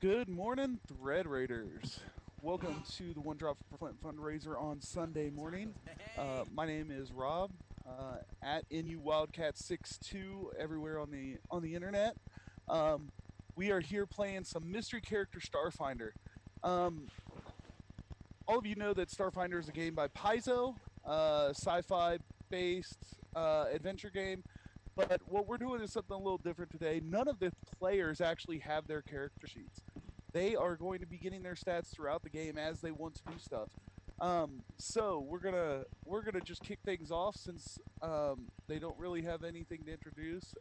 Good morning, Thread Raiders. Welcome to the One Drop for Flint fundraiser on Sunday morning. My name is Rob at NuWildcat62 everywhere on the internet. Um, we are here playing some mystery character Starfinder. Um, all of you know that Starfinder is a game by Paizo, sci-fi based adventure game. But what we're doing is something a little different today. None of the players actually have their character sheets. They are going to be getting their stats throughout the game as they want to do stuff. So we're gonna just kick things off since they don't really have anything to introduce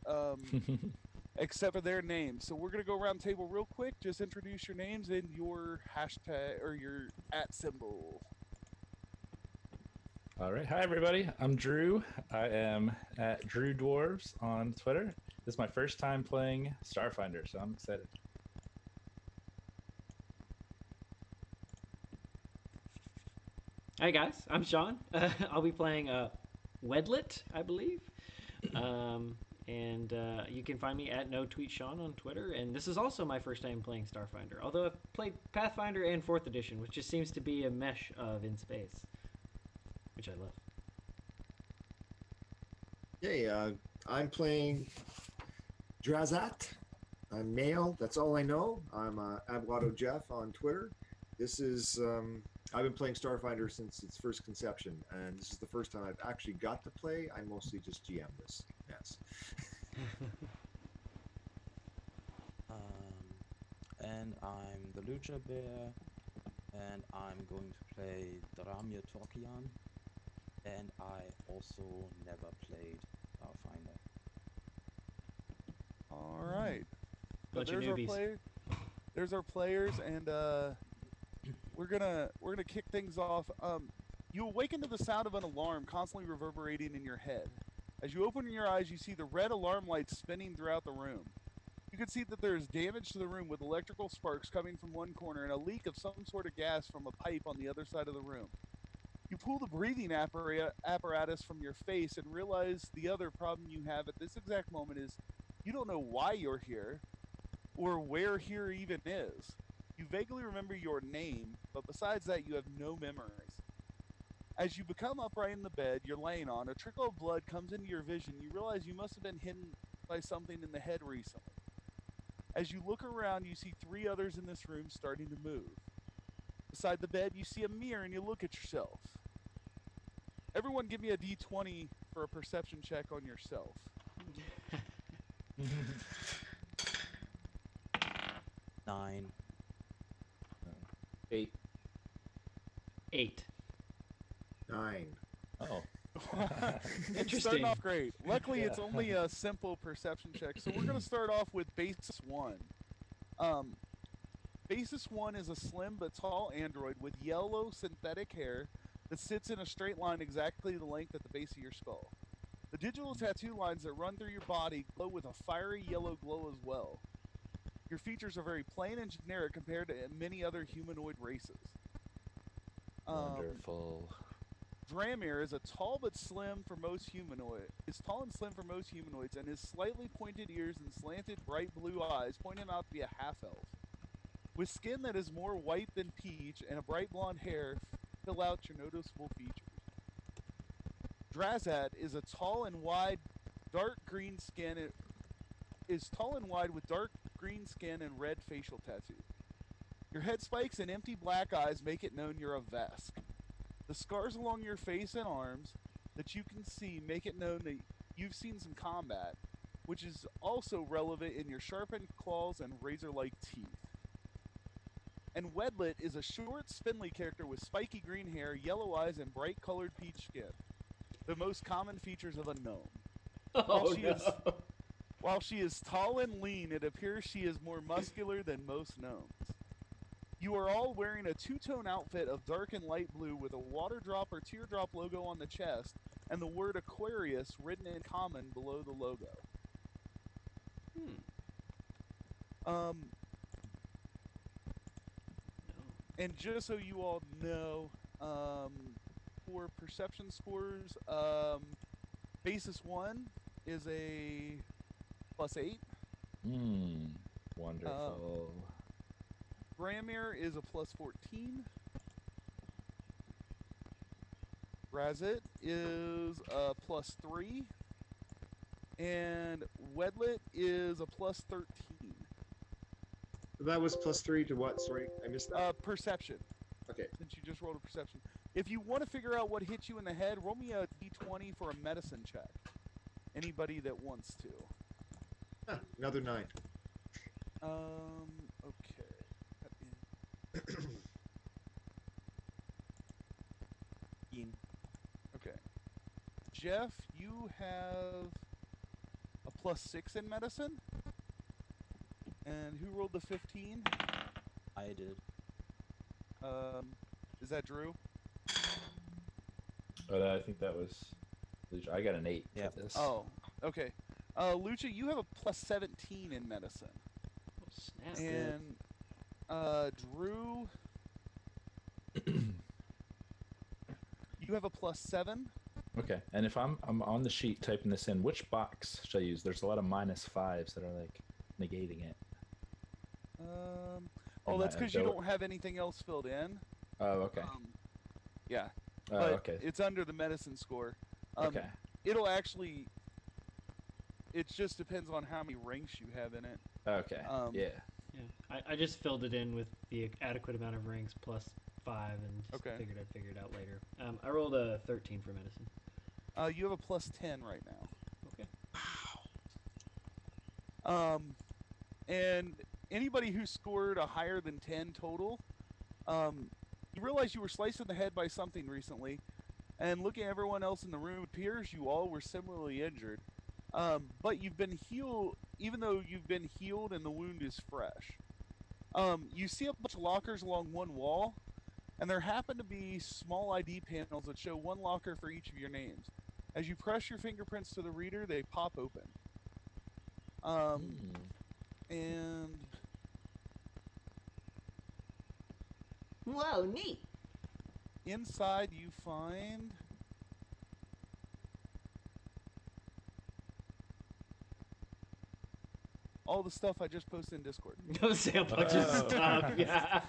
except for their names. So we're gonna go around the table real quick. Just introduce your names and your hashtag or your at symbol. All right. Hi, everybody. I'm Drew. I am at Drew Dwarves on Twitter. This is my first time playing Starfinder, so I'm excited. Hi guys, I'm Sean. I'll be playing Wedlet, I believe. And you can find me at NoTweetSean on Twitter. And this is also my first time playing Starfinder, although I've played Pathfinder and 4th Edition, which just seems to be a mesh of in space, which I love. Hey, I'm playing Drazat. I'm male. That's all I know. I'm Avocado Jeff on Twitter. This is I've been playing Starfinder since its first conception, and this is the first time I've actually got to play. I mostly just GM this mess. And I'm the Lucha Bear, and I'm going to play Dramir Torkian, and I also never played Starfinder. All right. So Bunch of there's our newbies. player. There's our players, and we're gonna kick things off. You awaken to the sound of an alarm constantly reverberating in your head. As you open your eyes, you see the red alarm lights spinning throughout the room. You can see that there is damage to the room with electrical sparks coming from one corner and a leak of some sort of gas from a pipe on the other side of the room. You pull the breathing apparatus from your face and realize the other problem you have at this exact moment is you don't know why you're here or where here even is. You vaguely remember your name, but besides that, you have no memories. As you become upright in the bed you're laying on, a trickle of blood comes into your vision. You realize you must have been hit by something in the head recently. As you look around, you see three others in this room starting to move. Beside the bed, you see a mirror and you look at yourself. Everyone give me a d20 for a perception check on yourself. 9. 8, 8. 9. Oh, It's starting off great. Luckily, Yeah. it's only a simple perception check. So we're going to start off with Basis 1. Basis 1 is a slim but tall android with yellow synthetic hair that sits in a straight line exactly the length at the base of your skull. The digital tattoo lines that run through your body glow with a fiery yellow glow as well. Your features are very plain and generic compared to many other humanoid races. wonderful. Dramir is tall and slim for most humanoids, and his slightly pointed ears and slanted bright blue eyes point him out to be a half elf. With skin that is more white than peach and a bright blonde hair fill out your noticeable features. Drazat is a tall and wide, dark green skin. Is tall and wide with dark green skin and red facial tattoo. Your head spikes and empty black eyes make it known you're a Vesk. The scars along your face and arms that you can see make it known that you've seen some combat, which is also relevant in your sharpened claws and razor-like teeth. And Wedlet is a short, spindly character with spiky green hair, yellow eyes, and bright-colored peach skin, the most common features of a gnome. Oh no. While she is tall and lean, it appears she is more muscular than most gnomes. You are all wearing a two-tone outfit of dark and light blue with a water drop or teardrop logo on the chest and the word Aquarius written in common below the logo. Um, and just so you all know, for perception scores, Basis 1 is a +8. Wonderful. Gramir is a plus 14. Razit is a plus 3. And Wedlet is a plus 13. That was +3 to what? Sorry, I missed that. Perception, Okay. since you just rolled a perception. If you want to figure out what hit you in the head, roll me a d20 for a medicine check. Anybody that wants to. Ah, another 9. Okay. Okay. Jeff, you have a plus 6 in medicine. And who rolled the 15? I did. Is that Drew? I think that was. I got an 8 Yep. for this. Oh, okay. Lucha, you have a plus 17 in medicine. Oh, snap. And Drew, you have a plus 7. Okay, and if I'm on the sheet typing this in, which box should I use? There's a lot of -5s that are like negating it. Oh, that's I because you don't- don't have anything else filled in. Oh, okay. Yeah, Oh, but okay. it's under the medicine score. Okay. It'll actually. It just depends on how many ranks you have in it. Okay. Yeah. Yeah, I just filled it in with the adequate amount of ranks plus 5 and just Okay. figured I'd figure it out later. I rolled a 13 for medicine. You have a plus 10 right now. Okay. And anybody who scored a higher than 10 total, you realize you were sliced in the head by something recently, and looking at everyone else in the room, it appears you all were similarly injured. But you've been healed, even though you've been healed and the wound is fresh. You see a bunch of lockers along one wall, and there happen to be small ID panels that show one locker for each of your names. As you press your fingerprints to the reader, they pop open. And Whoa, neat. inside you find all the stuff I just posted in Discord. No sample, just stuff. Yeah.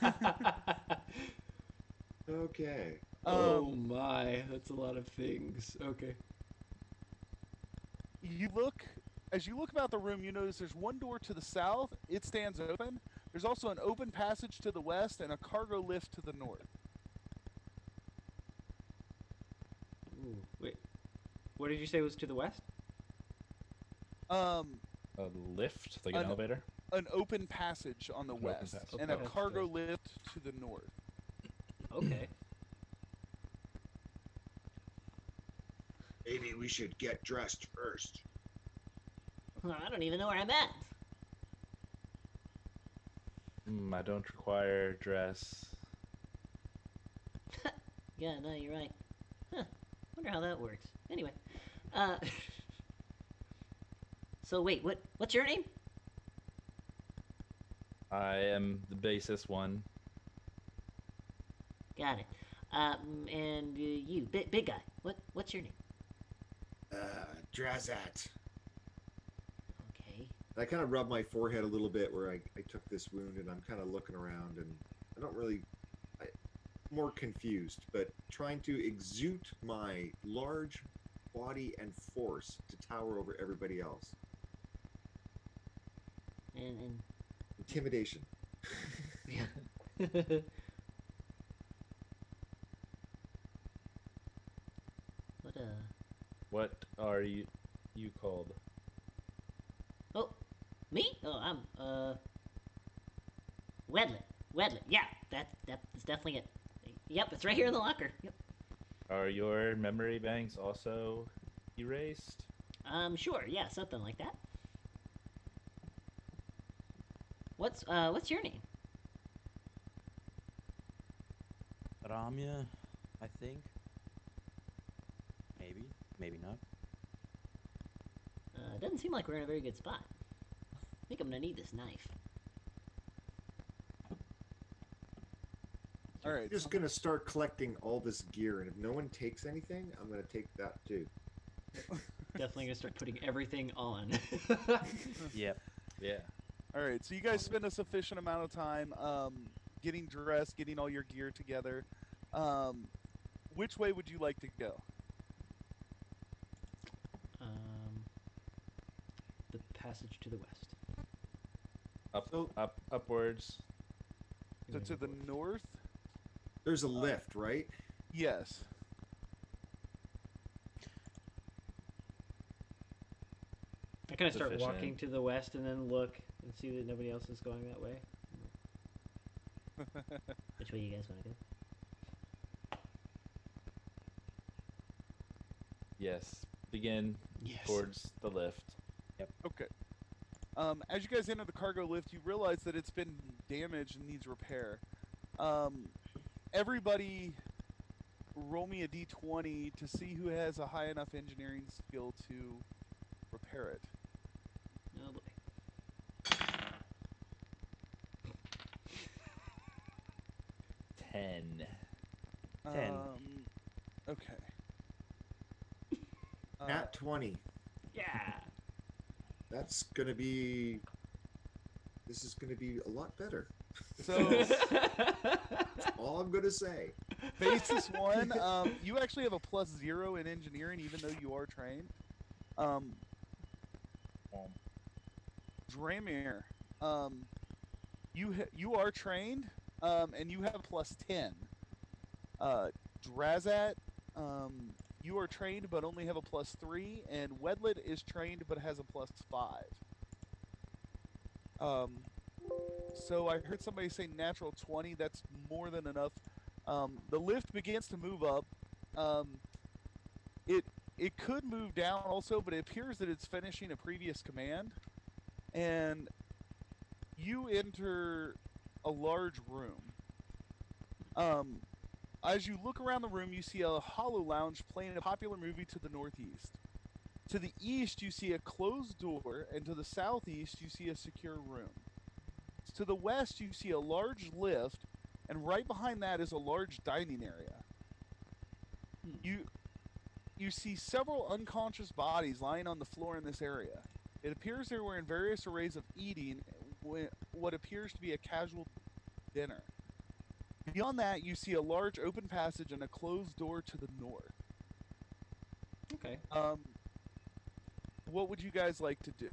Okay. Oh my, that's a lot of things. Okay. As you look about the room, you notice there's one door to the south. It stands open. There's also an open passage to the west and a cargo lift to the north. Ooh, wait. What did you say was to the west? A lift, like an elevator. An open passage on the An open west passage. and a Okay. cargo lift to the north. Okay. Maybe we should get dressed first. I don't even know where I'm at. I don't require dress. Yeah, no, you're right. Huh. Wonder how that works. Anyway. So wait, what's your name? I am the basis one. Got it. And you, big guy. What's your name? Drazat. Okay. I kind of rub my forehead a little bit where I took this wound, and I'm kind of looking around, and I don't really... more confused, but trying to exude my large body and force to tower over everybody else. And Intimidation. yeah. What are you called? Oh, me? Oh, I'm Wedlet. Yeah, that's definitely it. Yep, it's right here in the locker. Yep. Are your memory banks also erased? Sure, yeah, something like that. What's your name? Ramya, I think. Maybe not. Doesn't seem like we're in a very good spot. I think I'm gonna need this knife. All right. I'm just going to start collecting all this gear, and if no one takes anything, I'm going to take that too. Definitely gonna start putting everything on. Yep. Yeah. All right, so you guys spend a sufficient amount of time getting dressed, getting all your gear together. Which way would you like to go? The passage to the west. Upwards. So to the north? There's a lift, right? Yes. I kind of start Sufficient. walking to the west and then look and see that nobody else is going that way. Which way you guys want to go? Yes. Begin Yes. towards the lift. Okay. As you guys enter the cargo lift, you realize that it's been damaged and needs repair. Everybody roll me a d20 to see who has a high enough engineering skill to repair it. Oh boy. 10. 10. Okay. At 20. Yeah. That's gonna be. This is gonna be a lot better. So, All I'm gonna say. basis 1, you actually have a +0 in engineering, even though you are trained. Dramir, you are trained, and you have +10. Drazat, you are trained but only have a +3, and Wedlet is trained but has a +5. So I heard somebody say natural 20. That's more than enough. The lift begins to move up. It could move down also, but it appears that it's finishing a previous command. And you enter a large room. As you look around the room, you see a hollow lounge playing a popular movie to the northeast. To the east, you see a closed door, and to the southeast, you see a secure room. To the west, you see a large lift, and right behind that is a large dining area. You see several unconscious bodies lying on the floor in this area. It appears they were in various arrays of eating what appears to be a casual dinner. Beyond that, you see a large open passage and a closed door to the north. Okay. What would you guys like to do?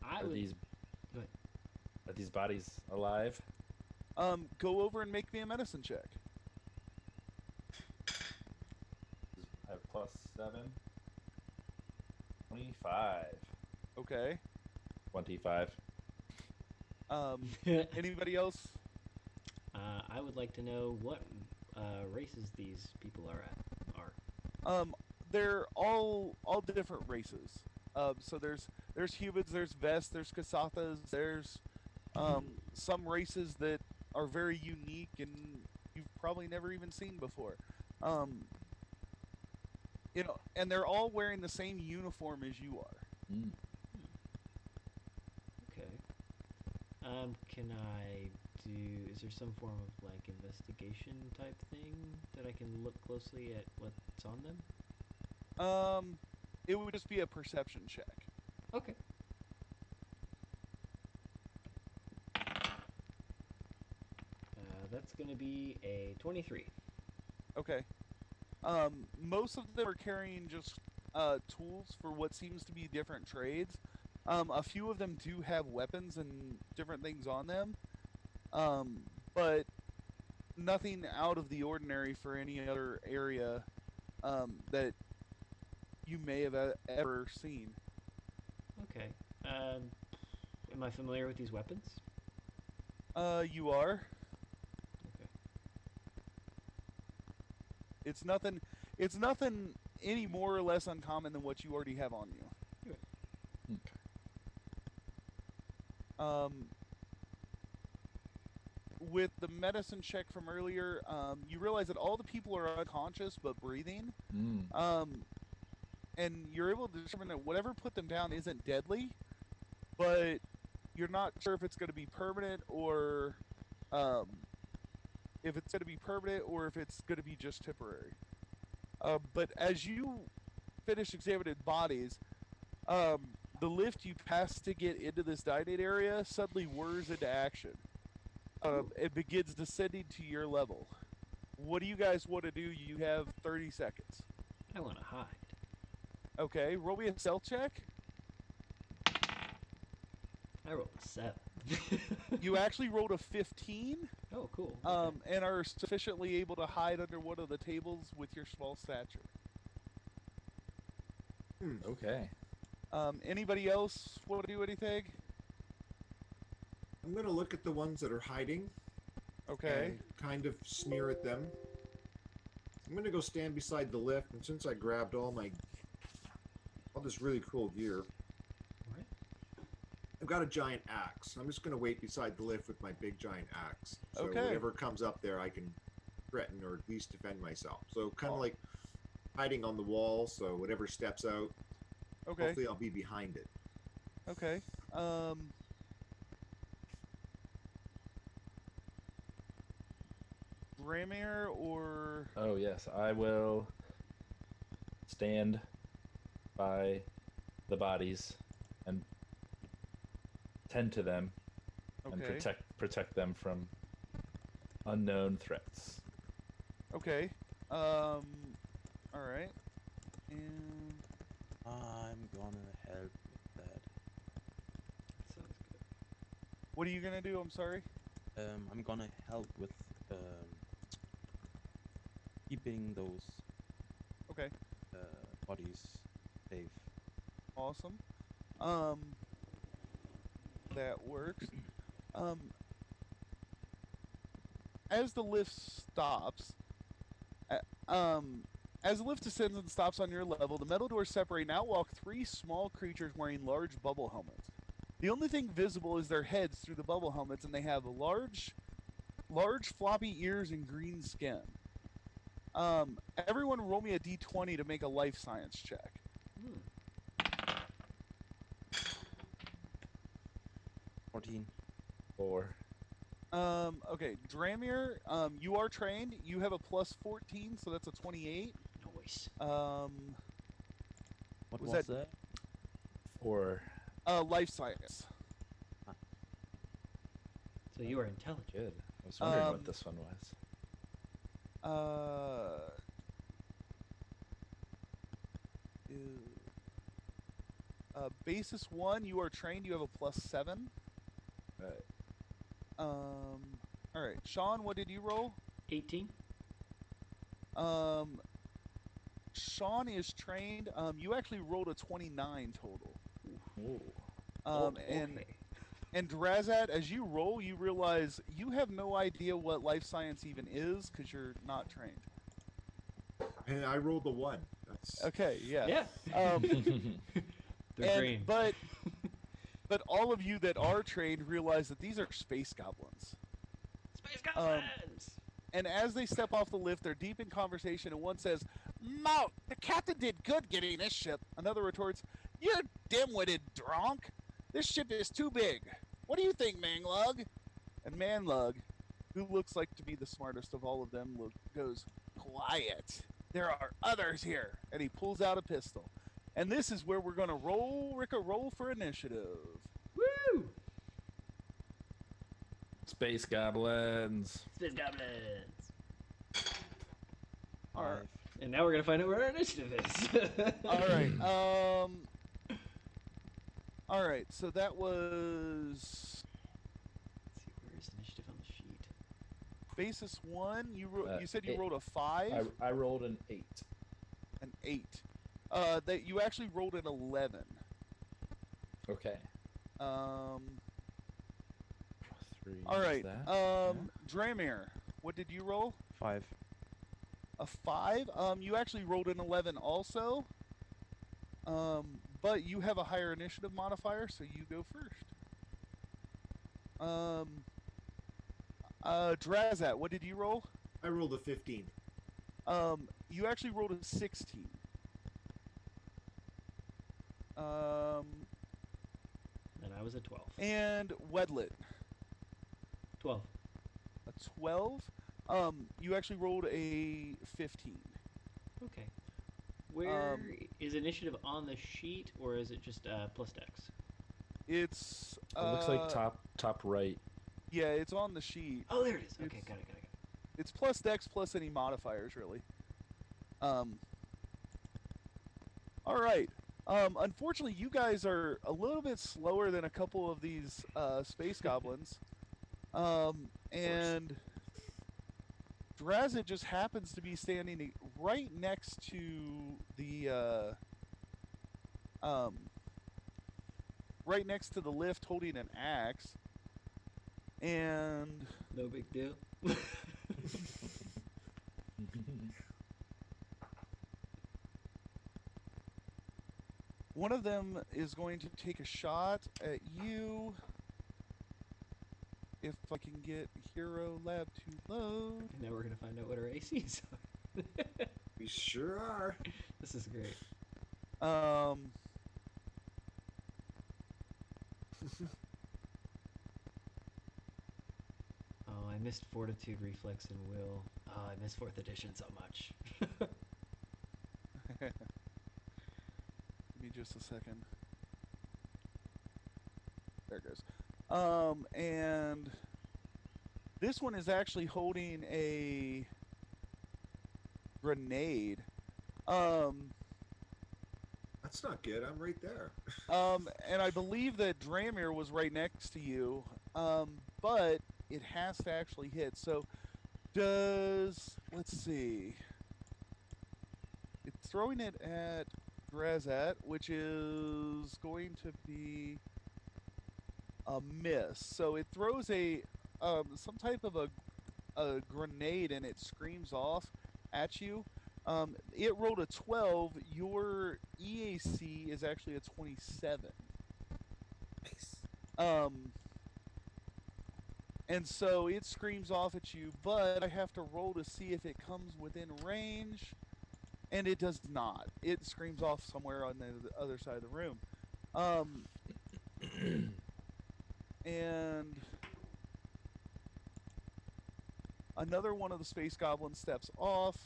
I Are would. these Go ahead. are these bodies alive? Go over and make me a medicine check. I have +7. 25. Okay. 25. Anybody else? I would like to know what races these people are. They're all different races. So there's humans, there's Vests, there's Kasathas, there's some races that are very unique and you've probably never even seen before. And they're all wearing the same uniform as you are. Mm. Okay. Can I do? Is there some form of like investigation type thing that I can look closely at what's on them? It would just be a perception check. Okay. That's gonna be a 23. Okay. Most of them are carrying just tools for what seems to be different trades. A few of them do have weapons and different things on them, but nothing out of the ordinary for any other area that you may have ever seen. Okay. Am I familiar with these weapons? You are. Okay. It's nothing. It's nothing any more or less uncommon than what you already have on you. Okay. With the medicine check from earlier, you realize that all the people are unconscious but breathing. And you're able to determine that whatever put them down isn't deadly, but you're not sure if it's going to be permanent or if it's going to be permanent or if it's going to be just temporary. But as you finish examining bodies, the lift you pass to get into this dining area suddenly whirs into action. It begins descending to your level. What do you guys want to do? You have 30 seconds. I want to hide. Okay, roll me a stealth check. I rolled a 7. You actually rolled a 15, Oh, cool. Okay. and are sufficiently able to hide under one of the tables with your small stature. Okay. Anybody else want to do anything? I'm gonna look at the ones that are hiding. Okay. And kind of sneer at them. I'm gonna go stand beside the lift, and since I grabbed all this really cool gear, What? I've got a giant axe. I'm just gonna wait beside the lift with my big giant axe. So Okay. whatever comes up there, I can threaten or at least defend myself. So kind of like hiding on the wall. So whatever steps out, Okay. hopefully I'll be behind it. Okay. Dramir or Oh yes, I will stand by the bodies and tend to them and okay. protect them from unknown threats. Okay. All right. And I'm gonna help with that. Sounds good. what are you gonna do? I'm sorry. I'm gonna help with keeping those Okay. bodies safe. Awesome. That works. Um, as the lift stops, as the lift descends and stops on your level, the metal doors separate and out walk 3 small creatures wearing large bubble helmets. The only thing visible is their heads through the bubble helmets, and they have large floppy ears and green skin. Everyone roll me a d20 to make a life science check. 14. 4. Okay, Dramir, you are trained. You have a plus 14, so that's a 28. Noise. What Was was that- that? 4. Life science. So you are intelligent. Good. I was wondering Um, what this one was. Basis 1, you are trained. You have a plus 7. Right. All right, Sean, what did you roll? 18. Sean is trained. You actually rolled a 29 total. Ooh. Okay. And Drazat, as you roll, you realize you have no idea what life science even is because you're not trained. And I rolled the 1. That's Okay, yeah. Yeah. They're And, green. but all of you that are trained realize that these are space goblins. Space goblins! And as they step off the lift, they're deep in conversation, and one says, "Mout, the captain did good getting this ship." Another retorts, "You dim-witted drunk. This ship is too big. What do you think, Manglug?" And Manlug, who looks like to be the smartest of all of them, goes, "Quiet. There are others here." And he pulls out a pistol. And this is where we're going to roll for initiative. Woo! Space goblins. Space goblins! All right. 5. And now we're gonna find out where our initiative is. All right. All right. So that was Let's see, where is initiative on the sheet? basis 1. You said you 8. rolled a 5, I rolled an 8. an 8. That you actually rolled an 11. Okay. 3. All is right. that? Dramir, what did you roll? 5. A 5. You actually rolled an 11 also. But you have a higher initiative modifier, so you go first. Drazat, what did you roll? I rolled a 15. You actually rolled a 16. And I was a 12. And Wedlet, 12. a 12. You actually rolled a 15. Okay. Where is initiative on the sheet, or is it just plus dex? It's It looks like top right. yeah, it's on the sheet. Oh, there it is. Okay, It's- got it. It's plus dex plus any modifiers, really. All right. Unfortunately, you guys are a little bit slower than a couple of these space goblins. And Drazit just happens to be standing right next to the right next to the lift, holding an axe. And No big deal. one of them is going to take a shot at you. If I can get Hero Lab to load. And now we're gonna find out what our ACs are. We sure are. This is great. Oh, I missed Fortitude, Reflex, and Will. Oh, I missed 4th edition so much. give me just a second. There it goes. And this one is actually holding a grenade. That's not good. I'm right there. And I believe that Dramir was right next to you. But it has to actually hit. So let's see. It's throwing it at Drazat, which is going to be a miss. So it throws some type of a grenade, and it screams off at you. It rolled a 12. Your EAC is actually a 27. Nice. And so it screams off at you, but I have to roll to see if it comes within range, and it does not. It screams off somewhere on the other side of the room. And another one of the space goblins steps off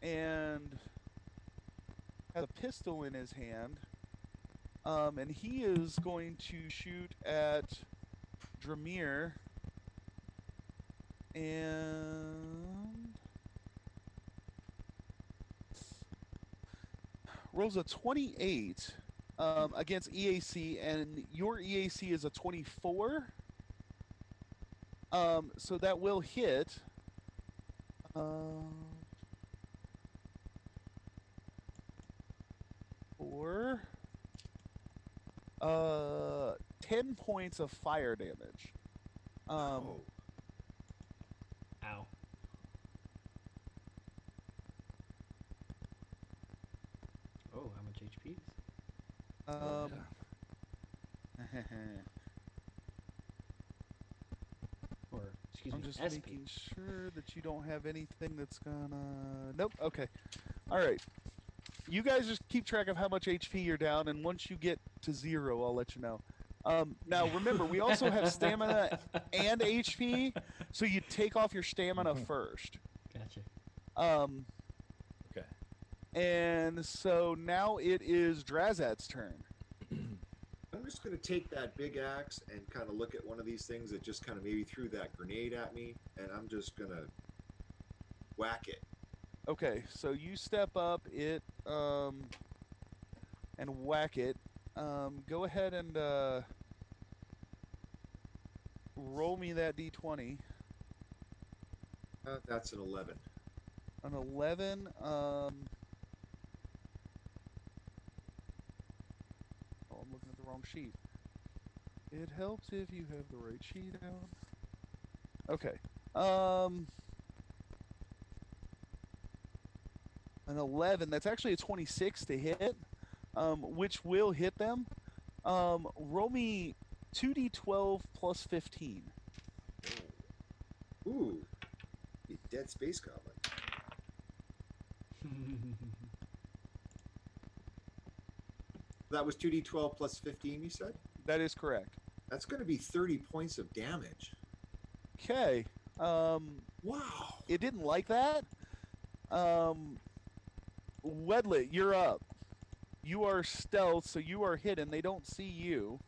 and has a pistol in his hand. And he is going to shoot at Dramir. And rolls a 28 against EAC, and your EAC is a 24. So that will hit. For 10 points of fire damage. Oh. Ow. Oh, how much HP? Or, excuse I'm me, just SP. making sure that you don't have anything that's gonna... Nope, okay. Alright. You guys just keep track of how much HP you're down, and once you get to 0, I'll let you know. Now, remember, we also have stamina and HP, so you take off your stamina first. Gotcha. Okay. And so now it is Drazat's turn. I'm just going to take that big axe and kind of look at one of these things that just kind of maybe threw that grenade at me, and I'm just going to whack it. Okay, so you step up it and whack it. Go ahead and roll me that d20. That's an 11. An 11. Oh, I'm looking at the wrong sheet. It helps if you have the right sheet out. Okay. An 11. That's actually a 26 to hit, which will hit them. Roll me 2d12 plus 15. Ooh. You dead space goblin. That was 2d12 plus 15, you said? That is correct. That's going to be 30 points of damage. Okay. Wow. It didn't like that. Wedlet, you're up. You are stealth, so you are hidden. They don't see you.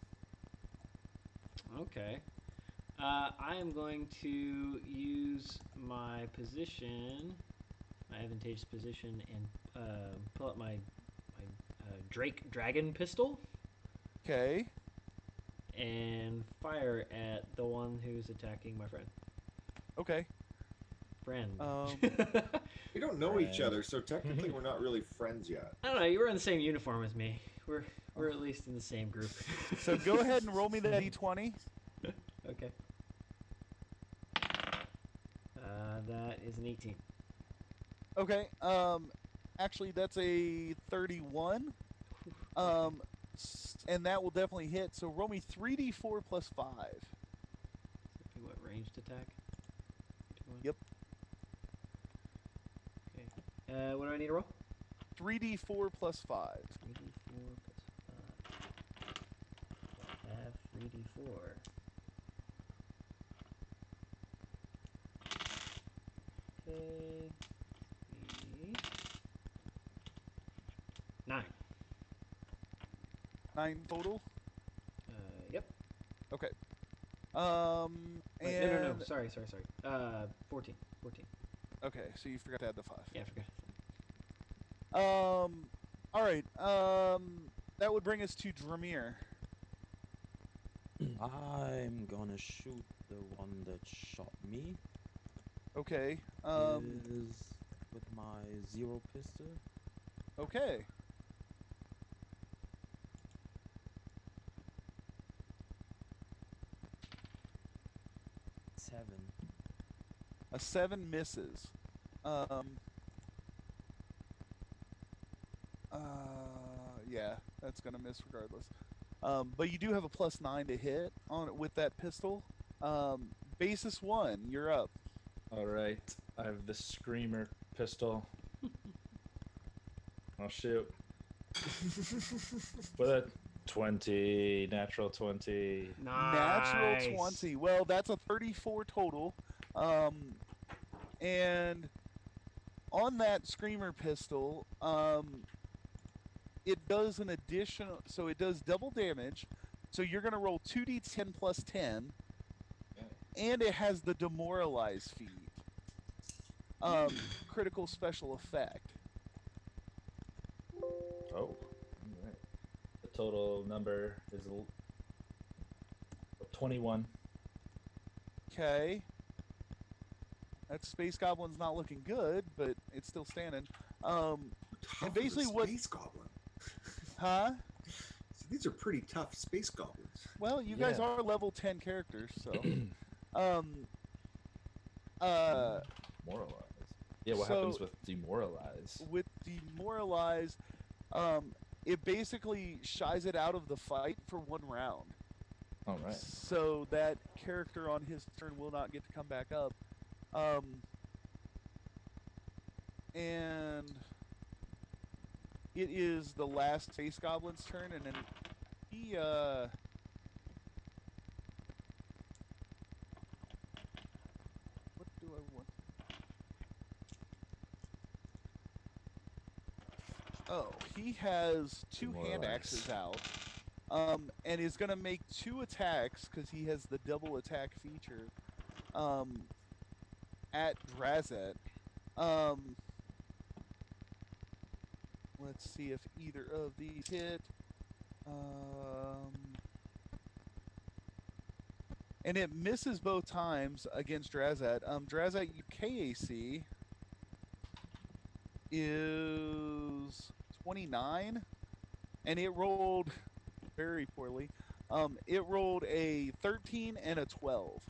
Okay. I am going to use my position, my advantageous position, and pull out my dragon pistol Okay. and fire at the one who's attacking my friend. Okay. Friend. We don't know each Right. other, so technically we're not really friends yet. I don't know. You were in the same uniform as me. We're at least in the same group. So go ahead and roll me that d20. Okay. That is an 18. Okay. Actually, that's a 31. And that will definitely hit. So roll me 3d4 plus 5. What, ranged attack? 21? Yep. Okay. What do I need to roll? 3d4 plus 5. 3d4 plus 5. I have 3d4. Okay. 9. 9 total. Yep. Okay. Wait, And no. Sorry. 14. okay, so you forgot to add the 5. Yeah, I forgot. All right. That would bring us to Dramir. I'm gonna shoot the one that shot me. Okay. Is with my zero pistol. Okay. A 7 misses. Yeah, that's gonna miss regardless. But you do have a +9 to hit on it with that pistol. Basis 1, you're up. All right. I have the Screamer pistol. I'll shoot. With a 20, natural 20. Nice. Natural 20. Well, that's a 34 total. And on that Screamer pistol, it does an additional, so it does double damage. So you're going to roll 2d10 plus 10. And it has the demoralize feat. Critical special effect. Oh. All right. The total number is 21. Okay. That Space Goblin's not looking good, but it's still standing. Tough And basically as a what- space goblin. Huh? So these are pretty tough space goblins. Well, you guys Yeah. are level 10 characters, so. Moralize. Yeah, what So- happens with demoralize? With demoralize, it basically shies it out of the fight for 1 round. All right. So that character on his turn will not get to come back up. And it is the last Space Goblin's turn, and then he, what do I want? Oh, he has 2 hand Demoralize. axes out. And is going to make 2 attacks because he has the double attack feature at Drazet. Let's see if either of these hit. And it misses both times against Drazet. Drazet, your KAC is 29, and it rolled very poorly. It rolled a 13 and a 12.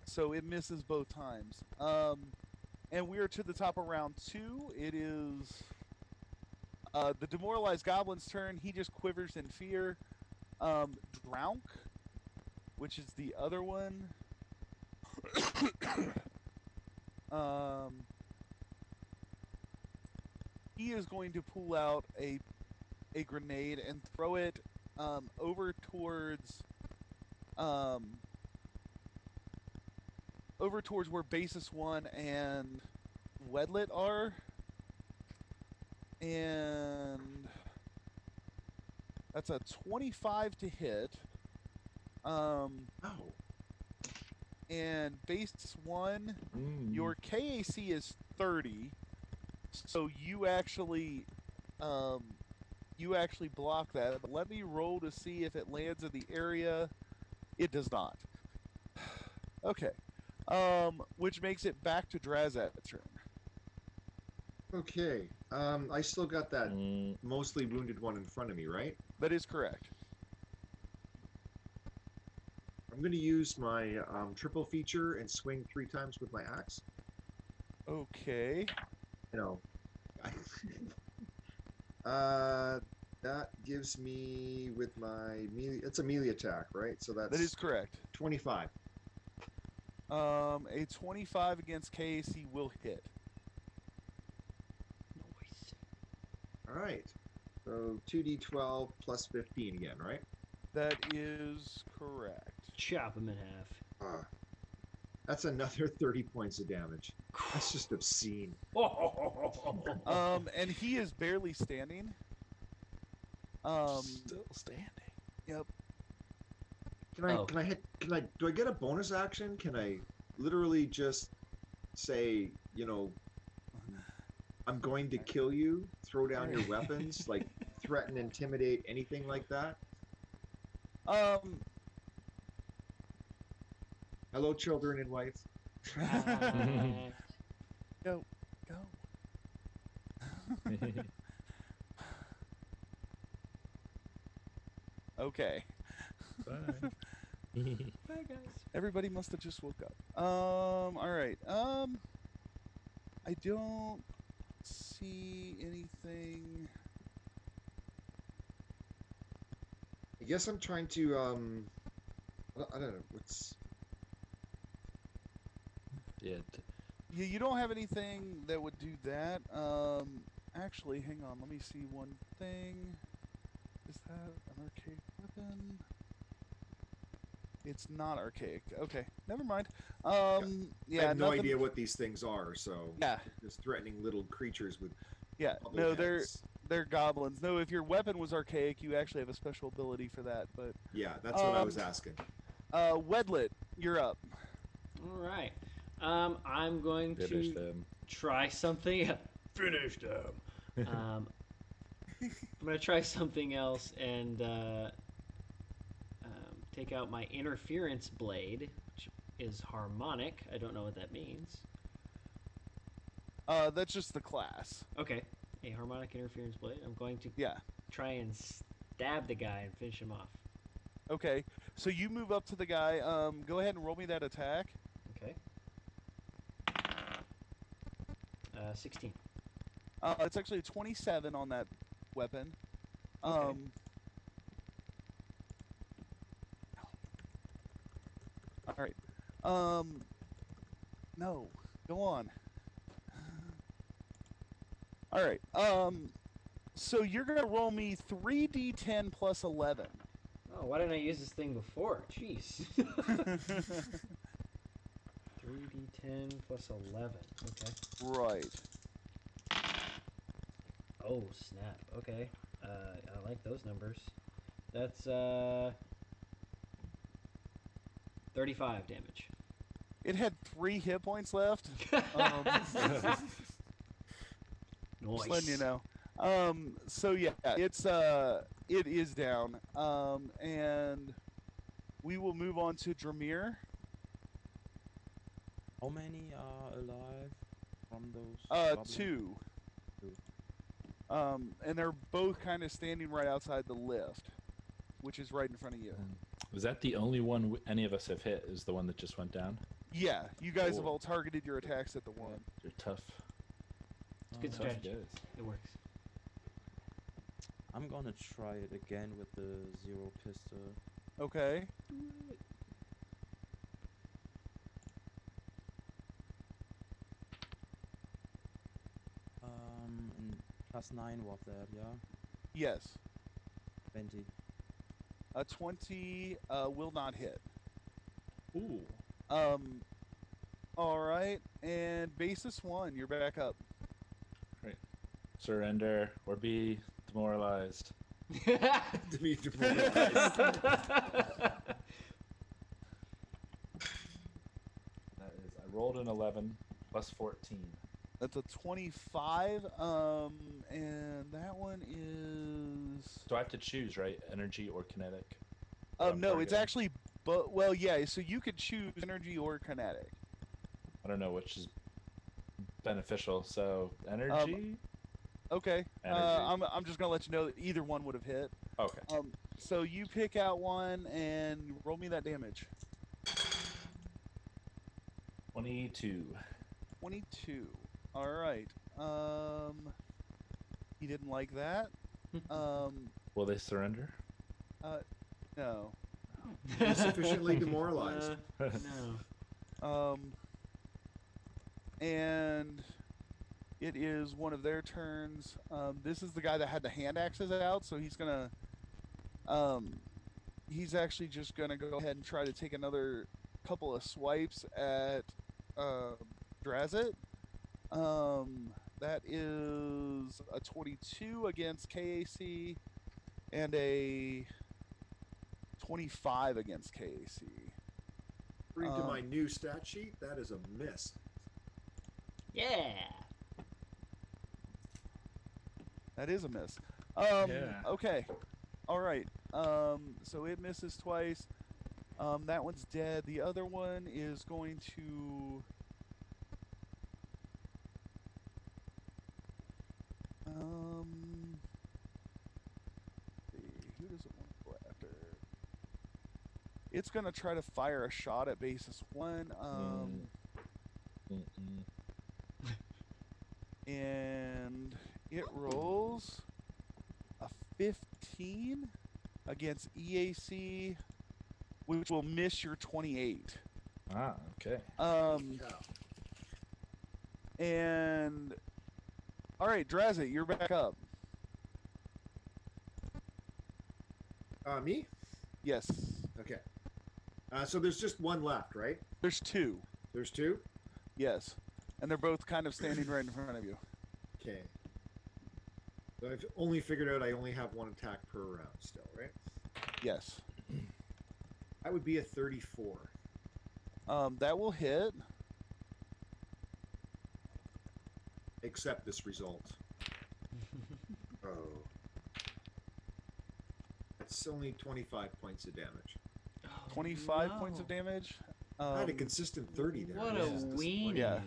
So it misses both times. And we are to the top of round 2. It is the demoralized goblin's turn. He just quivers in fear. Drownk, which is the other one. He is going to pull out a grenade and throw it over towards where Basis 1 and Wedlet are. And that's a 25 to hit. Oh. And base 1, Mm. your KAC is 30, so you actually block that. But let me roll to see if it lands in the area. It does not. Okay. Which makes it back to Drazat's turn. Okay. I still got that Mm. mostly wounded one in front of me, right? That is correct. I'm going to use my triple feature and swing 3 times with my axe. Okay. You know, that gives me with my melee. It's a melee attack, right? So That is that's correct. 25. A 25 against KAC will hit. Nice. All right. So 2d12 plus 15 again, right? That is correct. Chop him in half. That's another 30 points of damage. That's just obscene. And he is barely standing. Still standing. Yep. Do I get a bonus action? Can I literally just say, you know, I'm going to kill you, throw down your weapons, like threaten, intimidate, anything like that? Hello, children and wives. Go. Okay. Bye. Bye, guys. Everybody must have just woke up. All right. I don't see anything. I guess I'm trying to I don't know what's. Yeah. Yeah, you don't have anything that would do that. Actually, hang on. Let me see one thing. Is that an archaic weapon? It's not archaic. Okay, never mind. I Yeah, have no nothing. idea what these things are, so Yeah. just threatening little creatures with Yeah, bubble no, heads. they're goblins. No, if your weapon was archaic, you actually have a special ability for that. But Yeah, that's what I was asking. Wedlet, you're up. All right. I'm going Finish to them. try something. Finish them. I'm going to try something else and take out my interference blade, which is harmonic. I don't know what that means. That's just the class. Okay, a harmonic interference blade. I'm going to Yeah. try and stab the guy and finish him off. Okay, so you move up to the guy. Go ahead and roll me that attack. Okay. 16. It's actually a 27 on that weapon. Okay. All right. No. Go on. All right. So you're gonna roll me 3d10 plus 11. Oh, why didn't I use this thing before? Jeez. 3d10 plus 11. Okay. Right. Oh, snap. Okay. I like those numbers. That's 35 damage. It had 3 hit points left. Just letting you know. So yeah, it is down. And we will move on to Dramir. How many are alive from those? goblins? 2. Two. And they're both kind of standing right outside the lift, which is right in front of you. Was that the only one any of us have hit? Is the one that just went down? Yeah, you guys have Cool. all targeted your attacks at the one. You're tough. It's good Tough strategy. guys. It works. I'm gonna try it again with the zero pistol. Okay. And +9 was that, yeah? Yes. 20. A 20 will not hit. Ooh. All right, and basis 1, you're back up. Great. surrender, or be demoralized. To be demoralized. That is, I rolled an 11 plus 14. That's a 25. And that one is. So I have to choose, right? Energy or kinetic? What I'm No, it's targeting. actually. But well, yeah. So you could choose energy or kinetic. I don't know which is beneficial. So energy. Okay. Energy. I'm just gonna let you know that either one would have hit. Okay. So you pick out one and roll me that damage. 22. 22. All right. He didn't like that. Will they surrender? No. Insufficiently demoralized. No. And it is one of their turns. This is the guy that had the hand axes out, so he's gonna. He's actually just gonna go ahead and try to take another couple of swipes at Drazit. That is a 22 against KAC and a 25 against KAC. According to my new stat sheet, that is a miss. Yeah. That is a miss. Yeah. Okay. All right. So it misses twice. That one's dead. The other one is going to. Who does it want to go after? It's going to try to fire a shot at basis 1. And it rolls a 15 against EAC, which will miss your 28. Ah, okay. And all right, Drazit, you're back up. Me? Yes. Okay. So there's just one left, right? There's 2. There's 2? Yes. And they're both kind of standing right in front of you. Okay. So I've only figured out I only have one attack per round still, right? Yes. That would be a 34. That will hit. Accept this result. Oh. That's only 25 points of damage. 25 points of damage. I had a consistent 30 there. What This a is weenie. Yeah.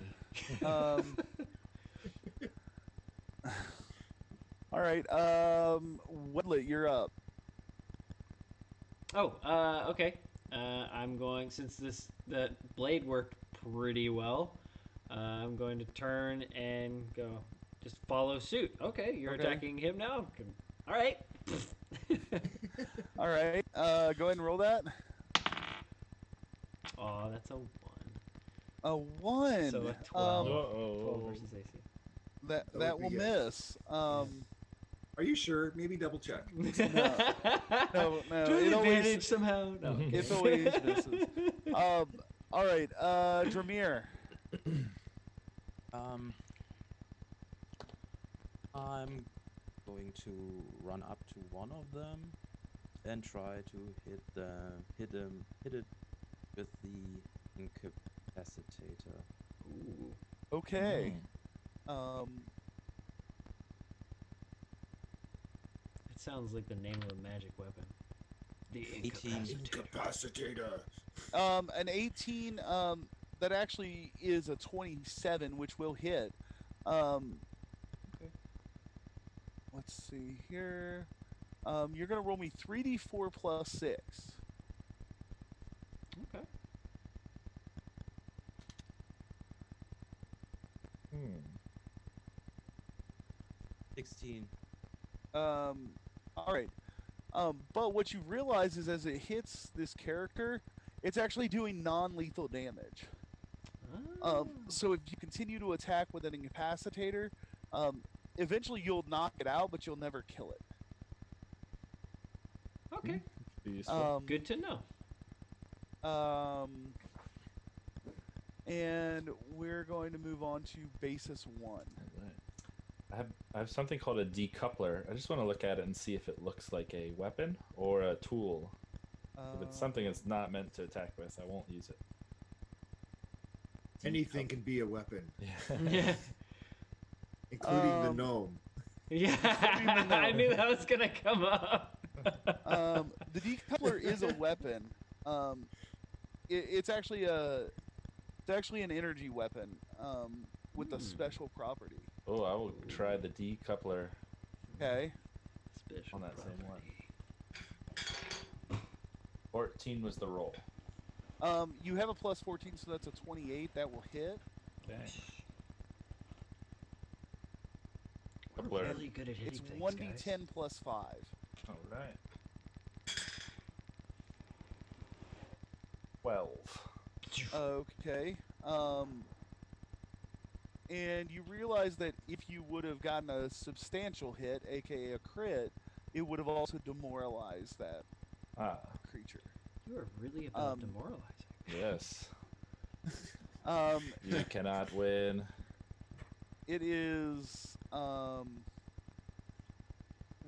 All right. Wedlet, you're up. Oh, okay. I'm going, since the blade worked pretty well, I'm going to turn and go, just follow suit. Okay, you're Okay. attacking him now? All right. All right. Go ahead and roll that. Oh, that's a 1. A 1. So a 12. 12 Uh-oh. versus AC. That would will be miss. Are you sure? Maybe double check. No. To It the always advantage somehow. No. it always misses. All right. Dramir. I'm going to run up to one of them and try to hit it with the incapacitator. Ooh. Okay. It sounds like the name of a magic weapon. The 18. Incapacitator. An 18. That actually is a 27, which will hit. Okay. Let's see here. You're gonna roll me 3d4 plus 6. Okay. Hmm. 16. All right. But what you realize is as it hits this character, it's actually doing non-lethal damage. So if you continue to attack with an incapacitator, eventually you'll knock it out, but you'll never kill it. Okay. Useful. Good to know. And we're going to move on to basis 1. Alright. I have something called a decoupler. I just want to look at it and see if it looks like a weapon or a tool. If it's something it's not meant to attack with, I won't use it. Anything can be a weapon, Yeah. including the gnome. Yeah. I knew that was gonna come up. The decoupler is a weapon. It's actually an energy weapon with a special property. Oh, I will try the decoupler Okay. Special on that same property. one. 14 was the roll. You have a plus 14, so that's a 28. That will hit. Okay. We're really good at hitting It's things, 1d10 guys. plus 5. All right. 12. Okay. And you realize that if you would have gotten a substantial hit, aka a crit, it would have also demoralized that creature. You are really about demoralizing. Yes. Um, You cannot win. it is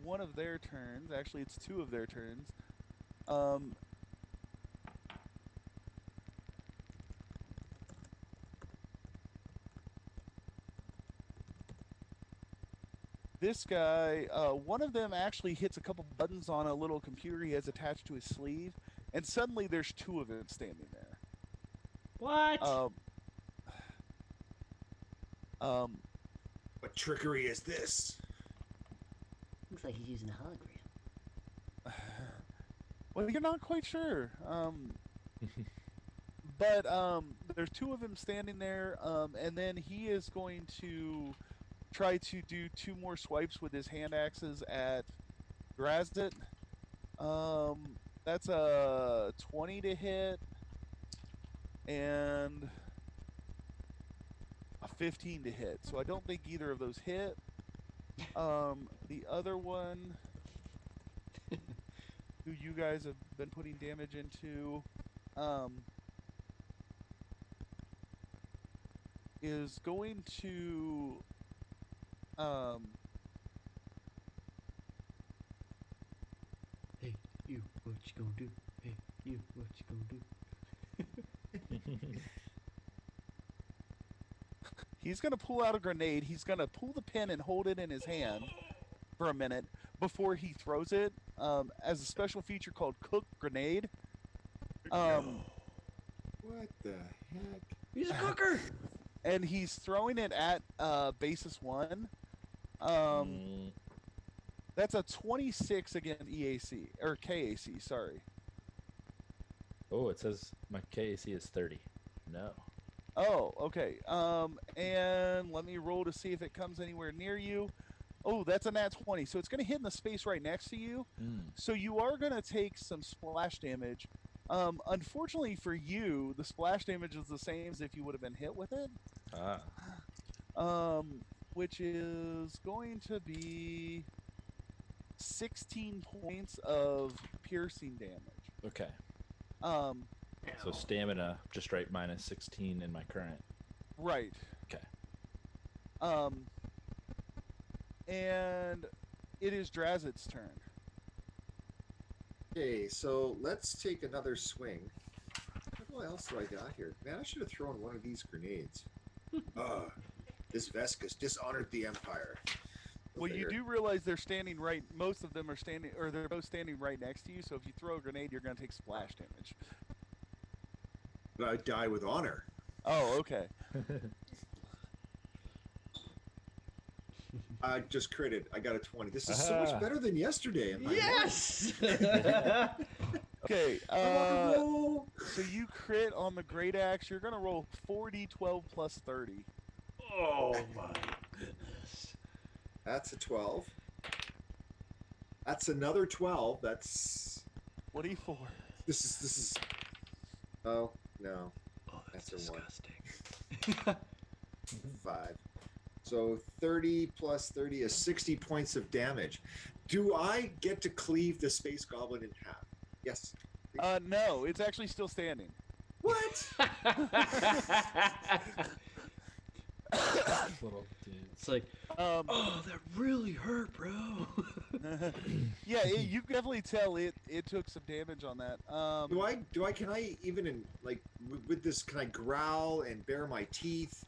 one of their turns. Actually, it's two of their turns. This guy, one of them actually hits a couple buttons on a little computer he has attached to his sleeve, and suddenly there's two of them standing there. What? What trickery is this? Looks like he's using a hologram. Well, you're not quite sure. But there's two of them standing there, and then he is going to try to do two more swipes with his hand axes at Drazit. That's a 20 to hit and a 15 to hit. So I don't think either of those hit. The other one, who you guys have been putting damage into, is going to Hey, you, what you gonna do? Hey, you, what you gonna do? he's gonna pull out a grenade. He's gonna pull the pin and hold it in his hand for a minute before he throws it, as a special feature called Cooked Grenade. What the heck? He's a cooker! And he's throwing it at basis 1. That's a 26 against EAC or KAC. Sorry. Oh, it says my KAC is 30. No. Oh, okay. And let me roll to see if it comes anywhere near you. Oh, that's a nat 20. So it's going to hit in the space right next to you. So you are going to take some splash damage. Unfortunately for you, the splash damage is the same as if you would have been hit with it. Which is going to be 16 points of piercing damage. Okay. Um, So stamina, just right, minus 16 in my current. right. Okay. And it is Drazit's turn. Okay, so let's take another swing. What else do I got here? Man, I should have thrown one of these grenades. This Vescus dishonored the Empire. Well, you do realize they're standing right. Most of them are standing, or they're both standing right next to you. So if you throw a grenade, you're going to take splash damage. But I die with honor. Oh, okay. I just critted. I got a 20. This is so much better than yesterday. Yes! Okay. So So you crit on the great axe. You're going to roll 4d12 plus 30. Oh my goodness. that's a 12. That's another 12. That's 24. this is. Oh no, Oh, that's That's a one. disgusting. 5. So 30 plus 30 is 60 points of damage. Do I get to cleave the space goblin in half? Yes. No, it's actually still standing. What? Little dudes. It's like, Um, oh, that really hurt, bro. yeah, you can definitely tell it took some damage on that. Can I even with this, can I growl and bare my teeth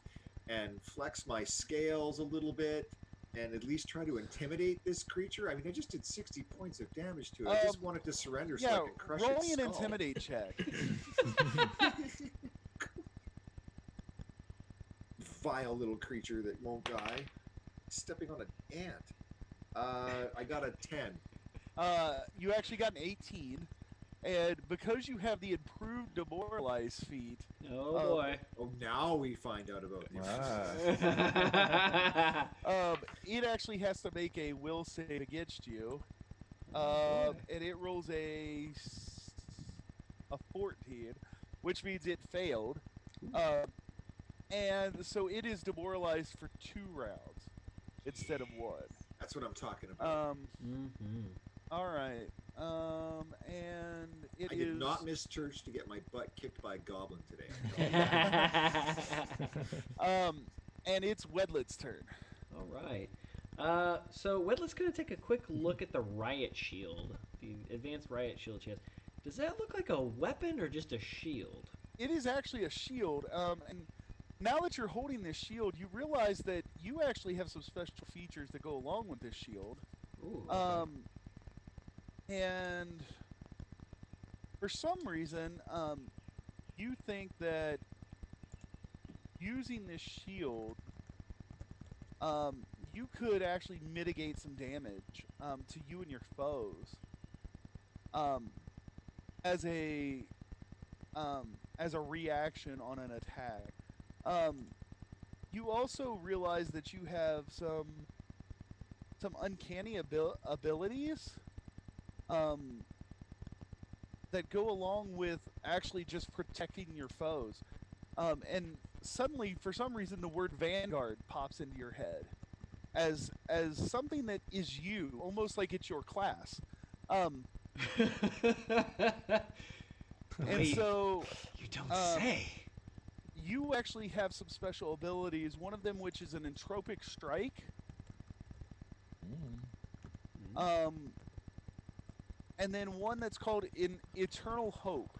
and flex my scales a little bit and at least try to intimidate this creature? I mean, I just did 60 points of damage to it. I just wanted to surrender so I Yeah, could crush roll its me an skull. intimidate check. Vile little creature that won't die. Stepping on an ant. I got a 10. You actually got an 18, and because you have the improved demoralize feat, Oh boy. Oh, now we find out about the it actually has to make a will save against you, boy. and it rolls a 14, which means it failed. And so it is demoralized for 2 rounds instead of 1. That's what I'm talking about. All right. And I did not miss church to get my butt kicked by a goblin today. And it's Wedlet's turn. All right. So Wedlet's gonna take a quick look at the riot shield, the advanced riot shield she has. Does that look like a weapon or just a shield? It is actually a shield. And now that you're holding this shield, you realize that you actually have some special features that go along with this shield. Ooh. Okay. And for some reason, you think that using this shield, you could actually mitigate some damage to you and your foes as a reaction on an attack. You also realize that you have some uncanny abilities that go along with actually just protecting your foes. And suddenly, for some reason, the word Vanguard pops into your head as something that is you, almost like it's your class. And Wait, so you don't say. you actually have some special abilities, one of them which is an entropic strike. And then one that's called Eternal Hope.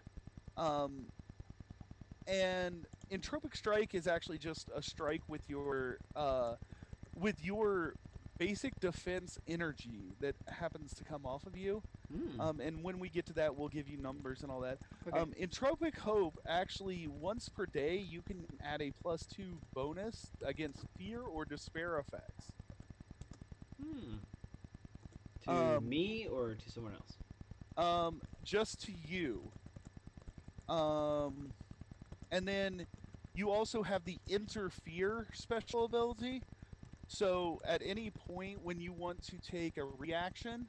And entropic strike is actually just a strike with your basic defense energy that happens to come off of you. And when we get to that, we'll give you numbers and all that. Okay. Entropic Hope, actually, once per day, you can add a +2 bonus against fear or despair effects. To me or to someone else? Just to you. And then you also have the Interfere special ability. So at any point when you want to take a reaction,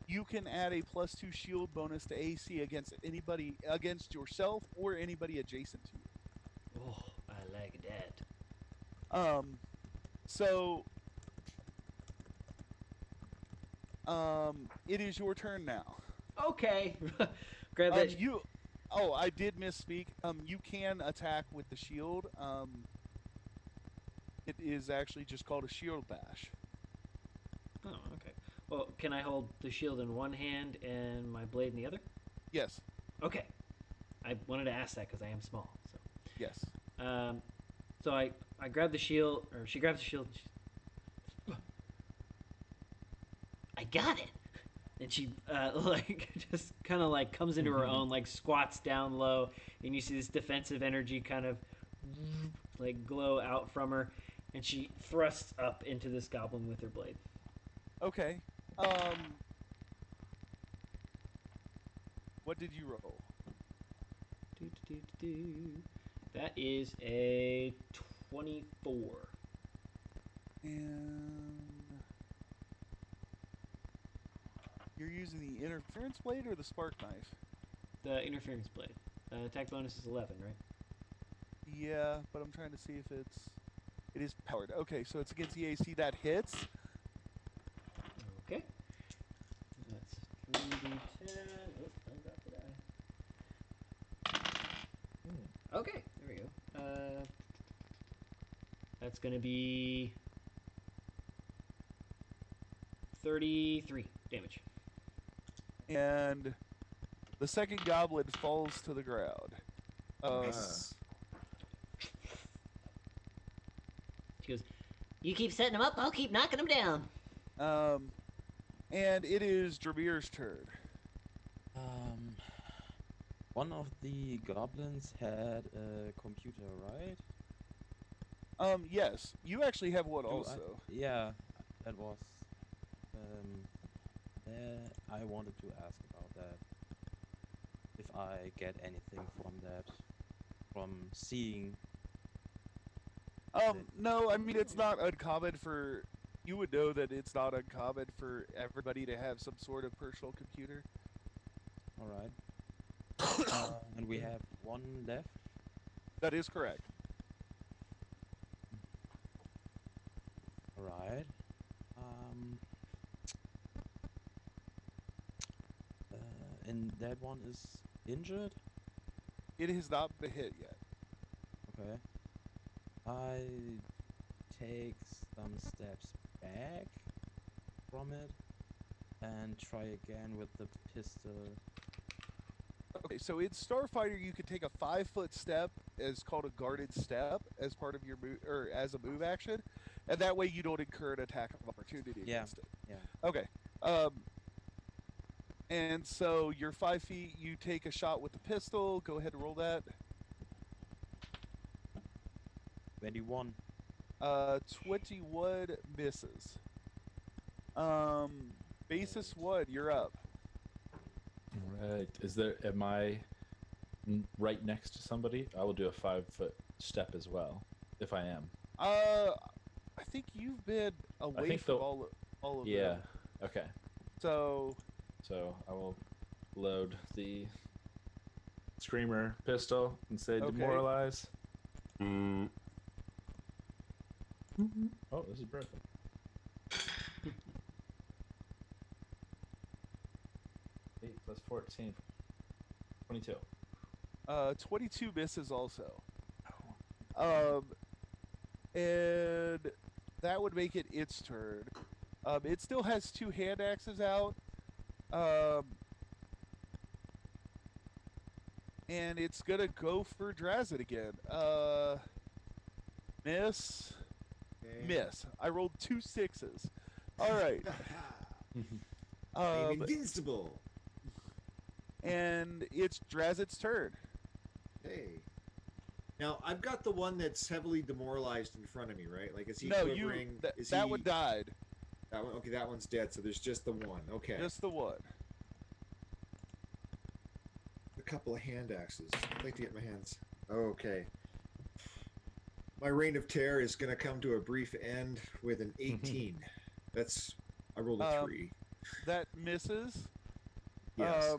you can add a +2 shield bonus to AC against yourself or anybody adjacent to you. Oh, I like that. So it is your turn now. Okay. Grab that. I did misspeak. You can attack with the shield. It is actually just called a shield bash. Oh, okay. Well, can I hold the shield in one hand and my blade in the other? Yes. Okay. I wanted to ask that because I am small. So. Yes. So I grab the shield, or she grabs the shield. And I got it. And she just kind of like comes into her own, like squats down low, and you see this defensive energy kind of like glow out from her, and she thrusts up into this goblin with her blade. Okay. What did you roll? That is a 24. And you're using the interference blade or the spark knife? The interference blade. Attack bonus is 11, right? Yeah, but I'm trying to see if it is powered. Okay, so it's against the AC. That hits. Okay. That's 3d10. Oh, I dropped the die. Okay, there we go. That's going to be 33 damage. And the second goblin falls to the ground. Nice. She goes, "You keep setting them up, I'll keep knocking them down." And it is Dramir's turn. One of the goblins had a computer, right? Yes, you actually have one Do also. yeah, that was. I wanted to ask about that. If I get anything from that, from seeing. No, I mean, it's not uncommon for... You would know that it's not uncommon for everybody to have some sort of personal computer. All right. And we have one left. That is correct. All right. And that one is injured. It has not been hit yet. Okay. I take some steps back from it and try again with the pistol. Okay, so in Starfinder, you could take a 5-foot step, as called a guarded step, as part of your move, or as a move action, and that way you don't incur an attack of opportunity against it. Yeah. Okay. And so you're 5 feet. You take a shot with the pistol. Go ahead and roll that. 21. 21 misses. Basis 1, you're up. Right. Am I right next to somebody? I will do a 5-foot step as well, if I am. I think you've been away from all of them. Yeah. Okay. So I will load the screamer pistol and say Okay. demoralize. Oh, this is broken. Eight plus 14. 22. 22 misses also. And that would make it its turn. It still has 2 hand axes out. And it's gonna go for Drazit again. Miss. Okay. Miss. I rolled 2 6s. All right. I'm invincible. And it's Drazit's turn. Hey. Now I've got the one that's heavily demoralized in front of me, right? Like, is he No, quivering? that one died. That one. Okay, that one's dead. So there's just the one. Okay. Just the one. A couple of hand axes. I'd like to get my hands. Okay. My reign of terror is going to come to a brief end with an 18. I rolled a 3. That misses. Yes.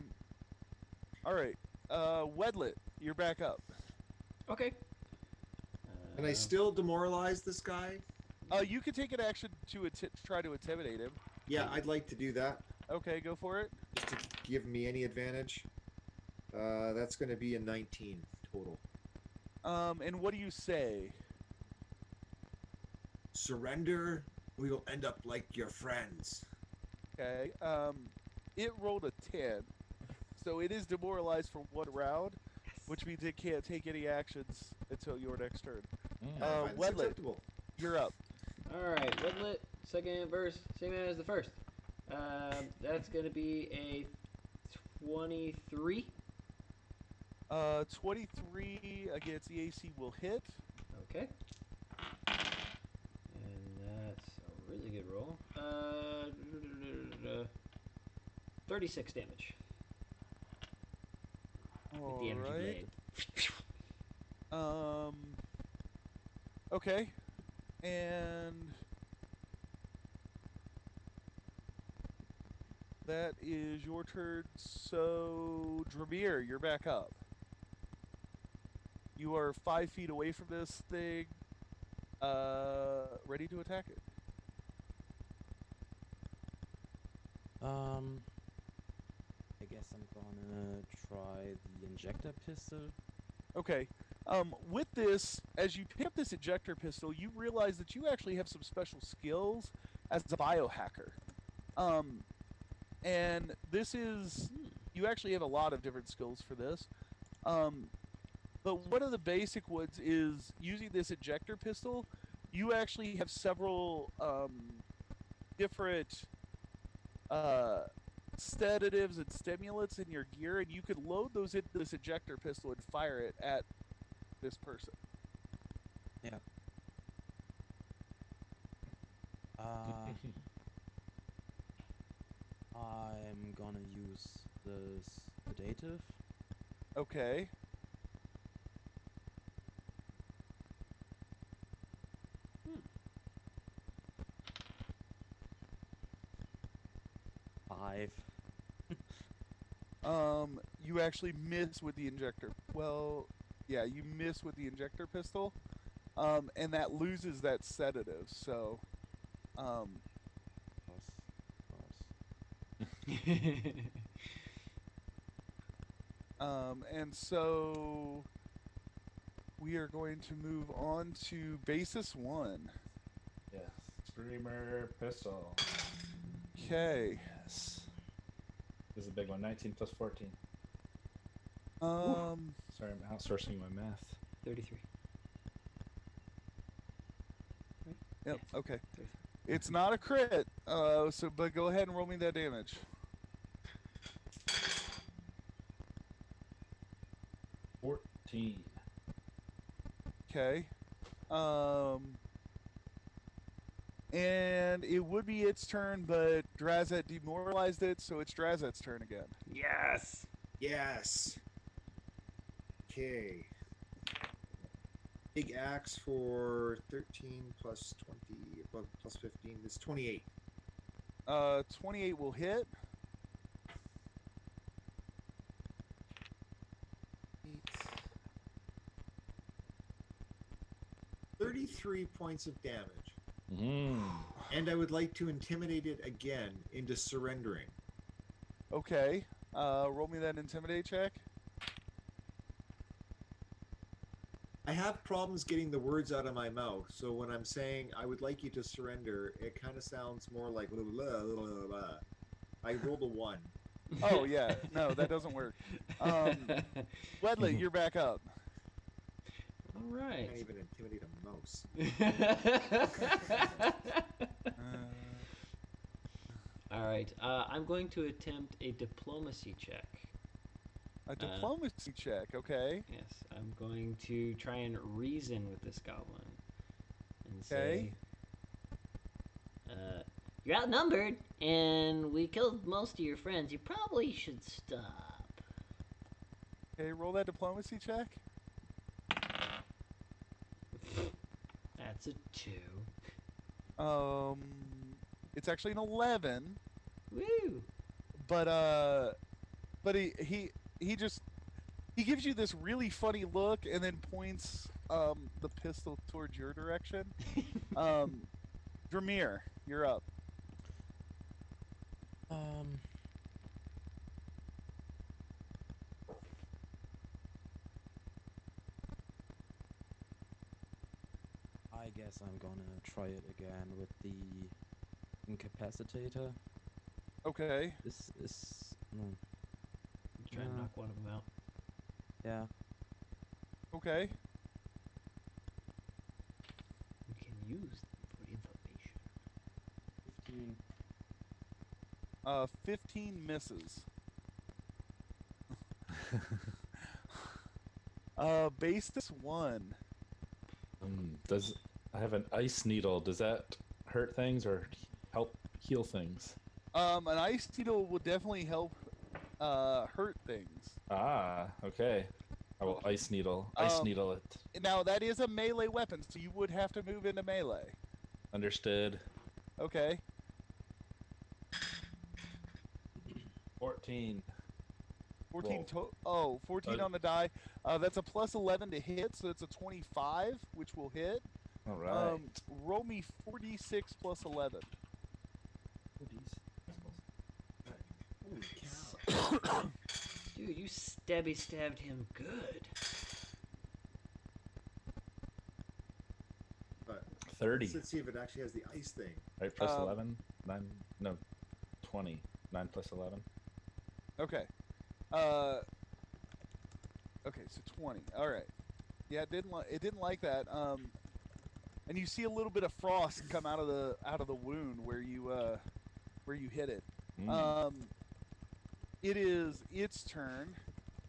All right. Wedlet, you're back up. Okay. Can I still demoralize this guy? You can take an action to try to intimidate him. Yeah, I'd like to do that. Okay, go for it. Just to give me any advantage. That's going to be a 19 total. And what do you say? Surrender, we will end up like your friends. Okay. It rolled a 10, so it is demoralized for 1 round, which means it can't take any actions until your next turn. That's Wedlet, acceptable. you're up. All right, Wedlet, second verse, same as the first. That's going to be a 23. 23 against the AC will hit. Okay. And that's a really good roll. 36 damage. With the energy blade. Okay. And that is your turn. So, Dramir, you're back up. You are 5 feet away from this thing, ready to attack it. I guess I'm gonna try the injector pistol. Okay. With this, as you pick up this ejector pistol, you realize that you actually have some special skills as a biohacker. And this is, you actually have a lot of different skills for this. But one of the basic ones is using this ejector pistol, you actually have several different sedatives and stimulants in your gear, and you could load those into this ejector pistol and fire it at this person. Yeah. I'm gonna use the sedative. Okay. Five. You actually miss with the injector. Well, yeah, you miss with the injector pistol. And that loses that sedative. So, and so we are going to move on to basis 1. Yes. Screamer pistol. Okay. Yes. This is a big one. 19 plus 14. Sorry, I'm outsourcing my math. 33. Right? Yep. Yeah, Okay. 33. It's not a crit. But go ahead and roll me that damage. 14. Okay. And it would be its turn, but Drazat demoralized it, so it's Drazat's turn again. Yes. Yes. Okay. Big axe for 13 plus 20, plus 15 is 28. 28 will hit. 33 points of damage. Mm. And I would like to intimidate it again into surrendering. Okay. Roll me that intimidate check. I have problems getting the words out of my mouth, so when I'm saying I would like you to surrender, it kind of sounds more like blah, blah, blah, blah, blah. I rolled a 1. Oh, yeah. No, that doesn't work. Wedley, you're back up. All I right. can't even intimidate a mouse. All right. I'm going to attempt a diplomacy check. A diplomacy check, okay. Yes, I'm going to try and reason with this goblin and Okay. say, you're outnumbered, and we killed most of your friends. You probably should stop. Okay, roll that diplomacy check. That's a 2. It's actually an 11. Woo! But he gives you this really funny look and then points the pistol towards your direction. Dramir, you're up. I guess I'm gonna try it again with the incapacitator. Okay. This is Try and knock one of them out. yeah. Okay. We can use them for information. 15. 15 misses. Basis 1. Does I have an ice needle? Does that hurt things or help heal things? An ice needle will definitely help hurt things. Ah, okay. I will ice needle it. Now that is a melee weapon, so you would have to move into melee. Understood. Okay. 14. 14 Whoa. 14 on the die. That's a plus 11 to hit, so it's a 25, which will hit. All right. Roll me 4d6 plus 11. Holy cow. Dude, you stabbed him good. 30. Let's see if it actually has the ice thing. Right, plus 11? 9, no, 20. 9 plus 11. Okay. Okay, so 20. All right. Yeah, it didn't like that. And you see a little bit of frost come out of the wound where you hit it. It is its turn,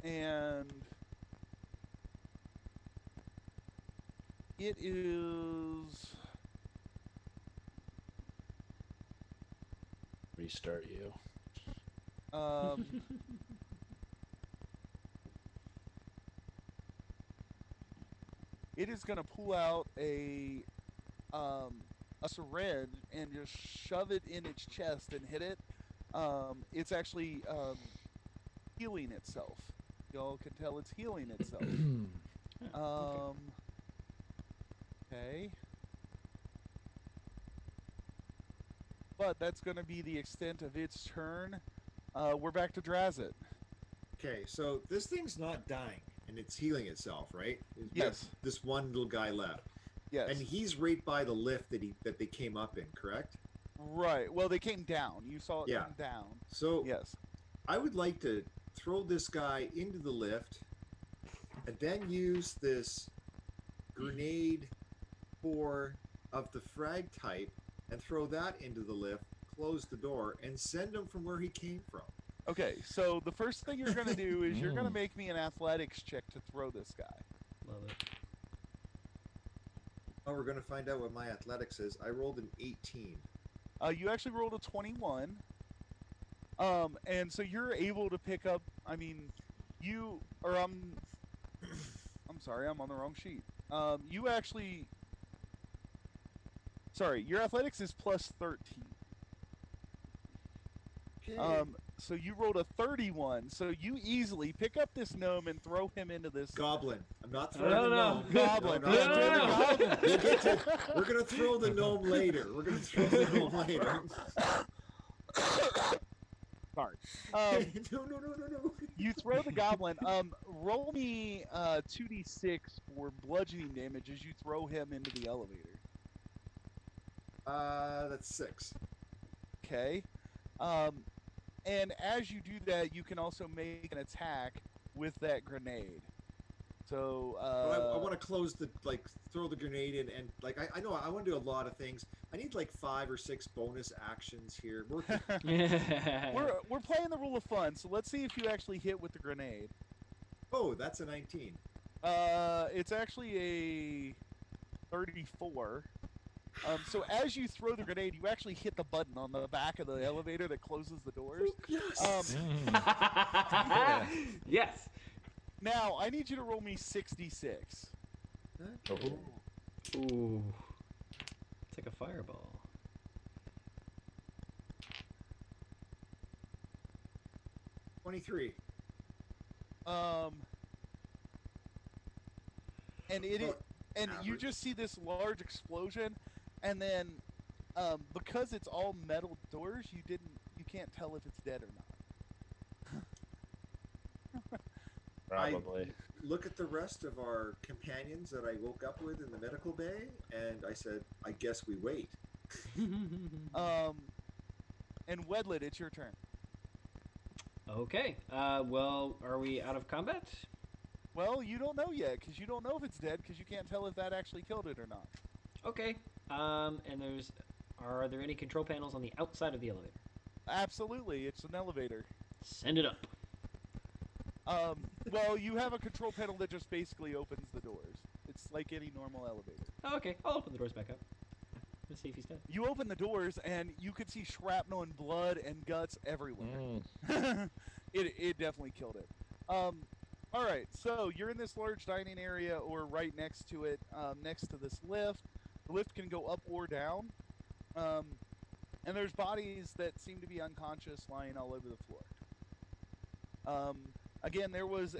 and it is. Restart you. It is going to pull out a syringe and just shove it in its chest and hit it. It's actually healing itself. Y'all can tell it's healing itself. Okay. But that's going to be the extent of its turn. We're back to Drazit. Okay, so this thing's not dying, and it's healing itself, right? We have Yes. this one little guy left. Yes. And he's right by the lift that they came up in, correct? Right. Well, they came down. You saw it Yeah. come down. So Yes. I would like to throw this guy into the lift and then use this grenade of the frag type and throw that into the lift, close the door, and send him from where he came from. Okay, so the first thing you're going to do is you're going to make me an athletics check to throw this guy. Love it. Oh, we're going to find out what my athletics is. I rolled an 18. You actually rolled a 21. And so you're able to pick up, I'm sorry, I'm on the wrong sheet. Your athletics is plus 13. Okay. So you rolled a 31, so you easily pick up this gnome and throw him into this... Goblin. I'm not throwing No, the no. gnome. Goblin. No, Yeah, no, throw the no. goblin. We're going to throw the gnome later. Sorry. No. You throw the goblin. Roll me 2d6 for bludgeoning damage as you throw him into the elevator. That's 6. Okay. And as you do that, you can also make an attack with that grenade. So I want to throw the grenade in, and I know I want to do a lot of things. I need 5 or 6 bonus actions here. we're playing the rule of fun, so let's see if you actually hit with the grenade. Oh, that's a 19. It's actually a 34. So as you throw the grenade, you actually hit the button on the back of the elevator that closes the doors. Yes. Yes. Now I need you to roll me 66. Okay. Ooh. It's like a fireball. 23. And you just see this large explosion, and then because it's all metal doors, you can't tell if it's dead or not. Probably. I look at the rest of our companions that I woke up with in the medical bay, and I said, I guess we wait. And Wedlet, it's your turn. Okay. Well, are we out of combat? Well, you don't know yet, because you don't know if it's dead, because you can't tell if that actually killed it or not. Okay. And are there any control panels on the outside of the elevator? Absolutely, it's an elevator. Send it up. Well, you have a control panel that just basically opens the doors. It's like any normal elevator. Oh, okay. I'll open the doors back up. Let's see if he's dead. You open the doors, and you could see shrapnel and blood and guts everywhere. It definitely killed it. All right, so you're in this large dining area, or right next to it, next to this lift. The lift can go up or down, and there's bodies that seem to be unconscious lying all over the floor. Again, there was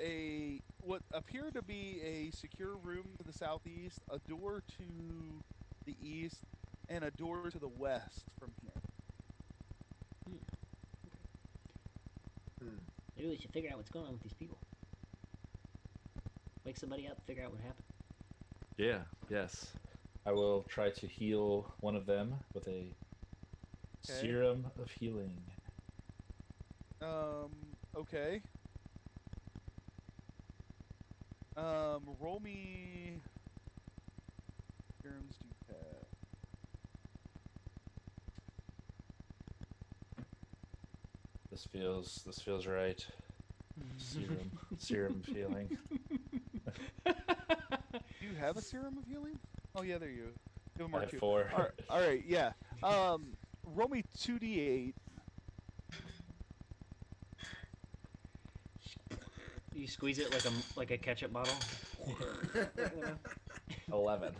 what appeared to be a secure room to the southeast, a door to the east, and a door to the west from here. Maybe we should figure out what's going on with these people. Wake somebody up, figure out what happened. Yeah, yes. I will try to heal one of them with a serum of healing. Okay. Roll me serums do that. This feels right. Serum of healing. Do you have a serum of healing? Oh yeah, there you go. You have a I mark have two. 4. All right, yeah. Roll me 2d8. You squeeze it like a ketchup bottle. 11.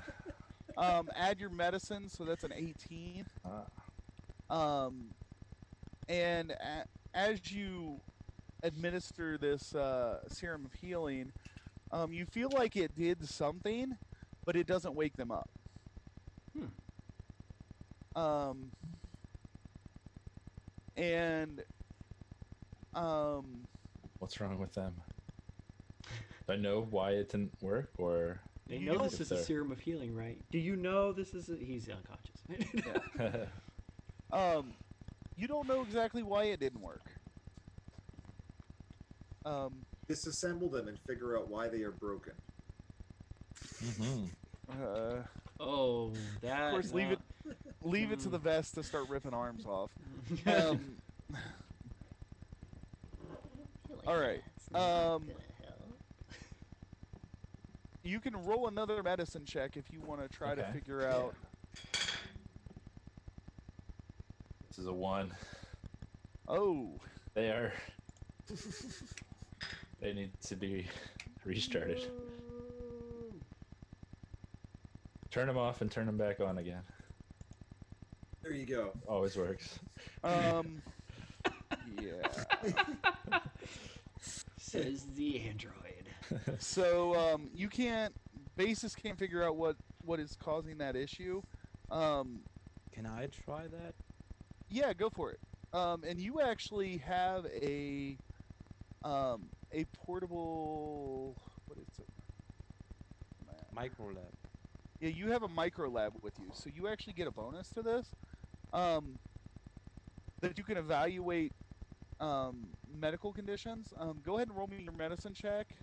Add your medicine, so that's an 18. And as you administer this serum of healing, you feel like it did something, but it doesn't wake them up. And What's wrong with them? Do I know why it didn't work, or They You know don't- this is a serum of healing, right? Do you know this is? He's unconscious. you don't know exactly why it didn't work. Disassemble them and figure out why they are broken. Oh, that. Of course, leave it to the vest to start ripping arms off. All right. You can roll another medicine check if you want to try to figure out. This is a 1. Oh, They need to be restarted. Turn them off and turn them back on again. There you go. Always works. yeah. Says the android. So Basis can't figure out what is causing that issue. Can I try that? Yeah, go for it. And you actually have a portable, what is it? Micro lab. Yeah, you have a micro lab with you, so you actually get a bonus to this. That you can evaluate medical conditions. Go ahead and roll me your medicine check.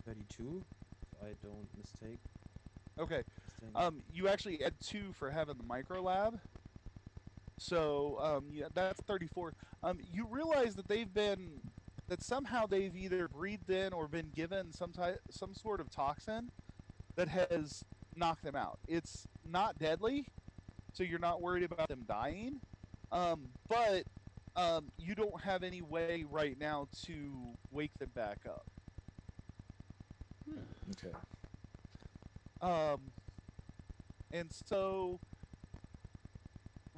32, if I don't mistake. Okay. You actually add 2 for having the micro lab. So yeah, that's 34. You realize that somehow they've either breathed in or been given some sort of toxin that has knocked them out. It's not deadly, so you're not worried about them dying. But you don't have any way right now to wake them back up. Okay. And so,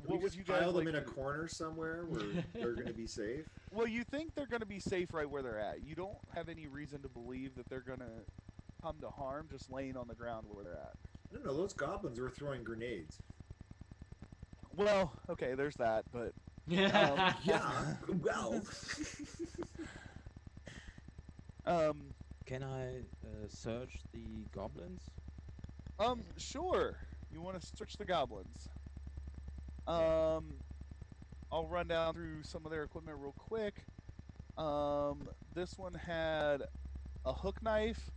what would you guys pile them like in a to do? corner somewhere where they're going to be safe? Well, you think they're going to be safe right where they're at. You don't have any reason to believe that they're going to come to harm just laying on the ground where they're at. I don't know. Those goblins were throwing grenades. Well, okay, there's that, but Yeah. Well. Can I search the goblins? Sure. You want to search the goblins? I'll run down through some of their equipment real quick. This one had a hook knife,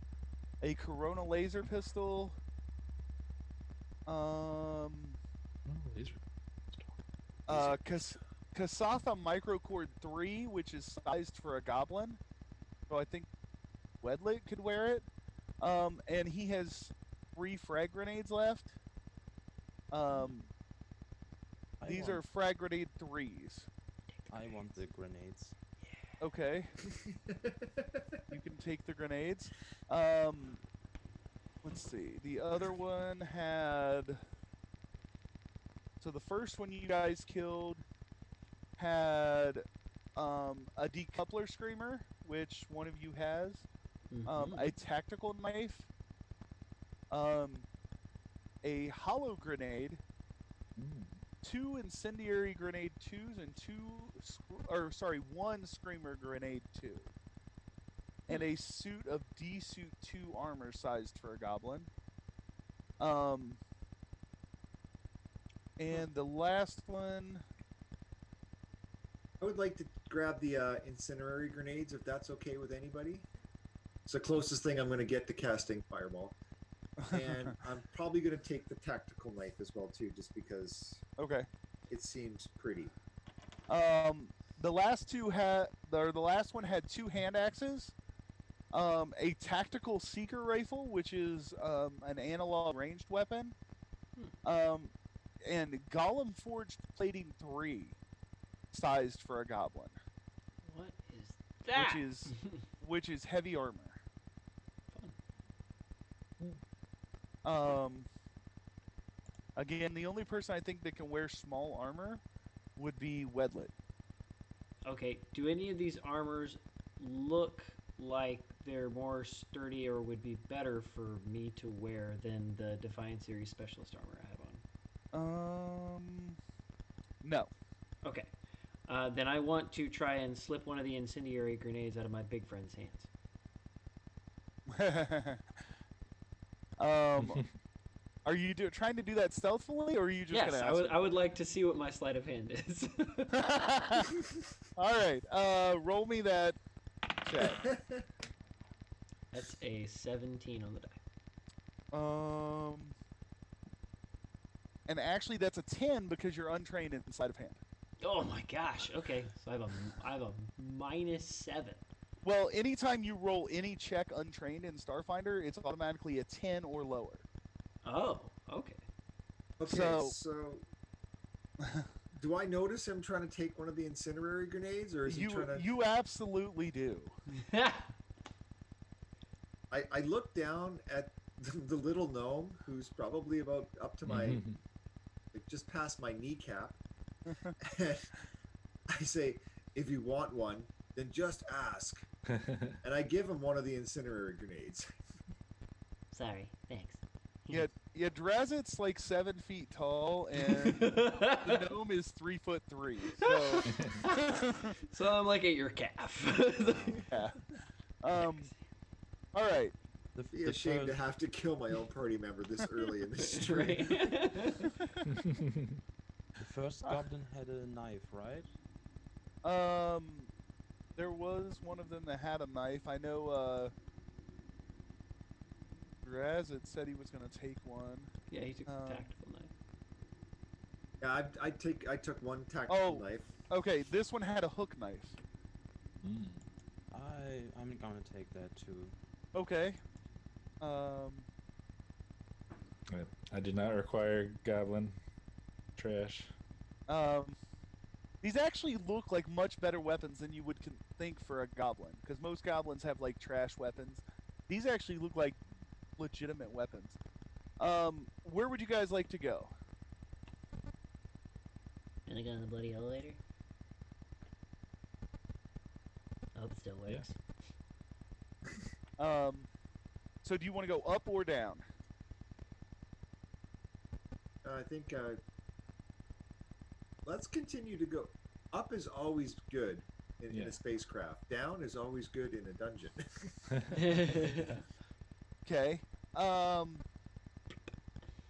a Corona laser pistol. Kasatha Microcord 3, which is sized for a goblin. So I think Wedlit could wear it. And he has 3 frag grenades left. These are frag grenade 3s. I want the grenades. Okay. You can take the grenades. Let's see. The other one had... So the first one you guys killed had a decoupler screamer, which one of you has. A tactical knife. A hollow grenade. 2 incendiary grenade 2s and 1 screamer grenade 2. and a suit of D-suit 2 armor sized for a goblin. And the last one... I would like to grab the incinerary grenades, if that's okay with anybody. It's the closest thing I'm going to get to casting Fireball. And I'm probably going to take the tactical knife as well, too, just because Okay. it seems pretty. The last one had 2 hand axes, a tactical seeker rifle, which is an analog ranged weapon, and Golem forged plating 3, sized for a goblin. What is that? Which is heavy armor. Again, the only person I think that can wear small armor would be Wedlet. Okay, do any of these armors look like they're more sturdy or would be better for me to wear than the Defiant Series Specialist armor I have on? No. Okay. Then I want to try and slip one of the incendiary grenades out of my big friend's hands. Are you trying to do that stealthily, or are you just yes, going to ask? I would like to see what my sleight of hand is. All right, roll me that check. That's a 17 on the die. And actually that's a 10 because you're untrained in sleight of hand. Oh my gosh. Okay, so I have a -7. Well, anytime you roll any check untrained in Starfinder, it's automatically a 10 or lower. Oh, okay. Okay, so do I notice him trying to take one of the incinerary grenades, or is he trying to... You absolutely do. I look down at the little gnome, who's probably about up to my... like just past my kneecap. And I say, if you want one, then just ask. And I give him one of the incinerary grenades. Sorry, thanks. Yeah, Drazit's like 7 feet tall, and the gnome is 3'3". So, so I'm like at your calf. Yeah. All right. Be ashamed to have to kill my own party member this early in the stream. The first goblin had a knife, right? There was one of them that had a knife. I know. Drazit said he was going to take one. Yeah, he took a tactical knife. Yeah, I took one tactical knife. Okay, this one had a hook knife. I'm gonna take that too. Okay. I do not require goblin trash. These actually look like much better weapons than you would think for a goblin, because most goblins have like trash weapons. These actually look like legitimate weapons. Where would you guys like to go? Gonna go in the bloody elevator? I hope it still works. Yeah. So do you want to go up or down? I think let's continue to go. Up is always good in a spacecraft. Down is always good in a dungeon. Okay. All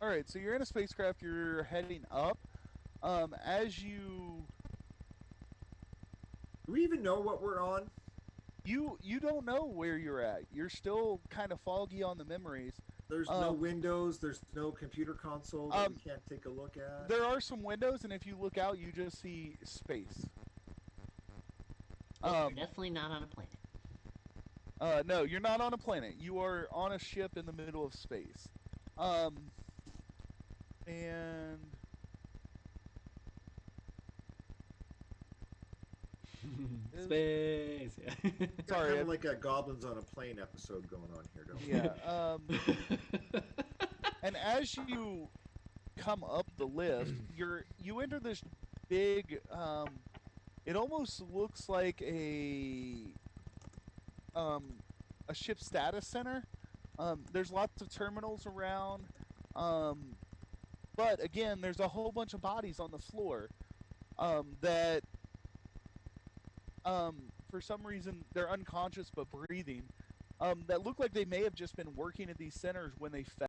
right, so you're in a spacecraft, you're heading up. As you... Do we even know what we're on? You don't know where you're at. You're still kind of foggy on the memories. There's no windows, there's no computer console that we can't take a look at. There are some windows, and if you look out, you just see space. You're definitely not on a planet. No, you're not on a planet. You are on a ship in the middle of space. And... Space. Yeah. Sorry, kind of like a Goblins on a Plane episode going on here, don't we? Yeah. And as you come up the lift, you enter this big. It almost looks like a ship status center. There's lots of terminals around. But again, there's a whole bunch of bodies on the floor that for some reason, they're unconscious but breathing. That look like they may have just been working at these centers when they fell.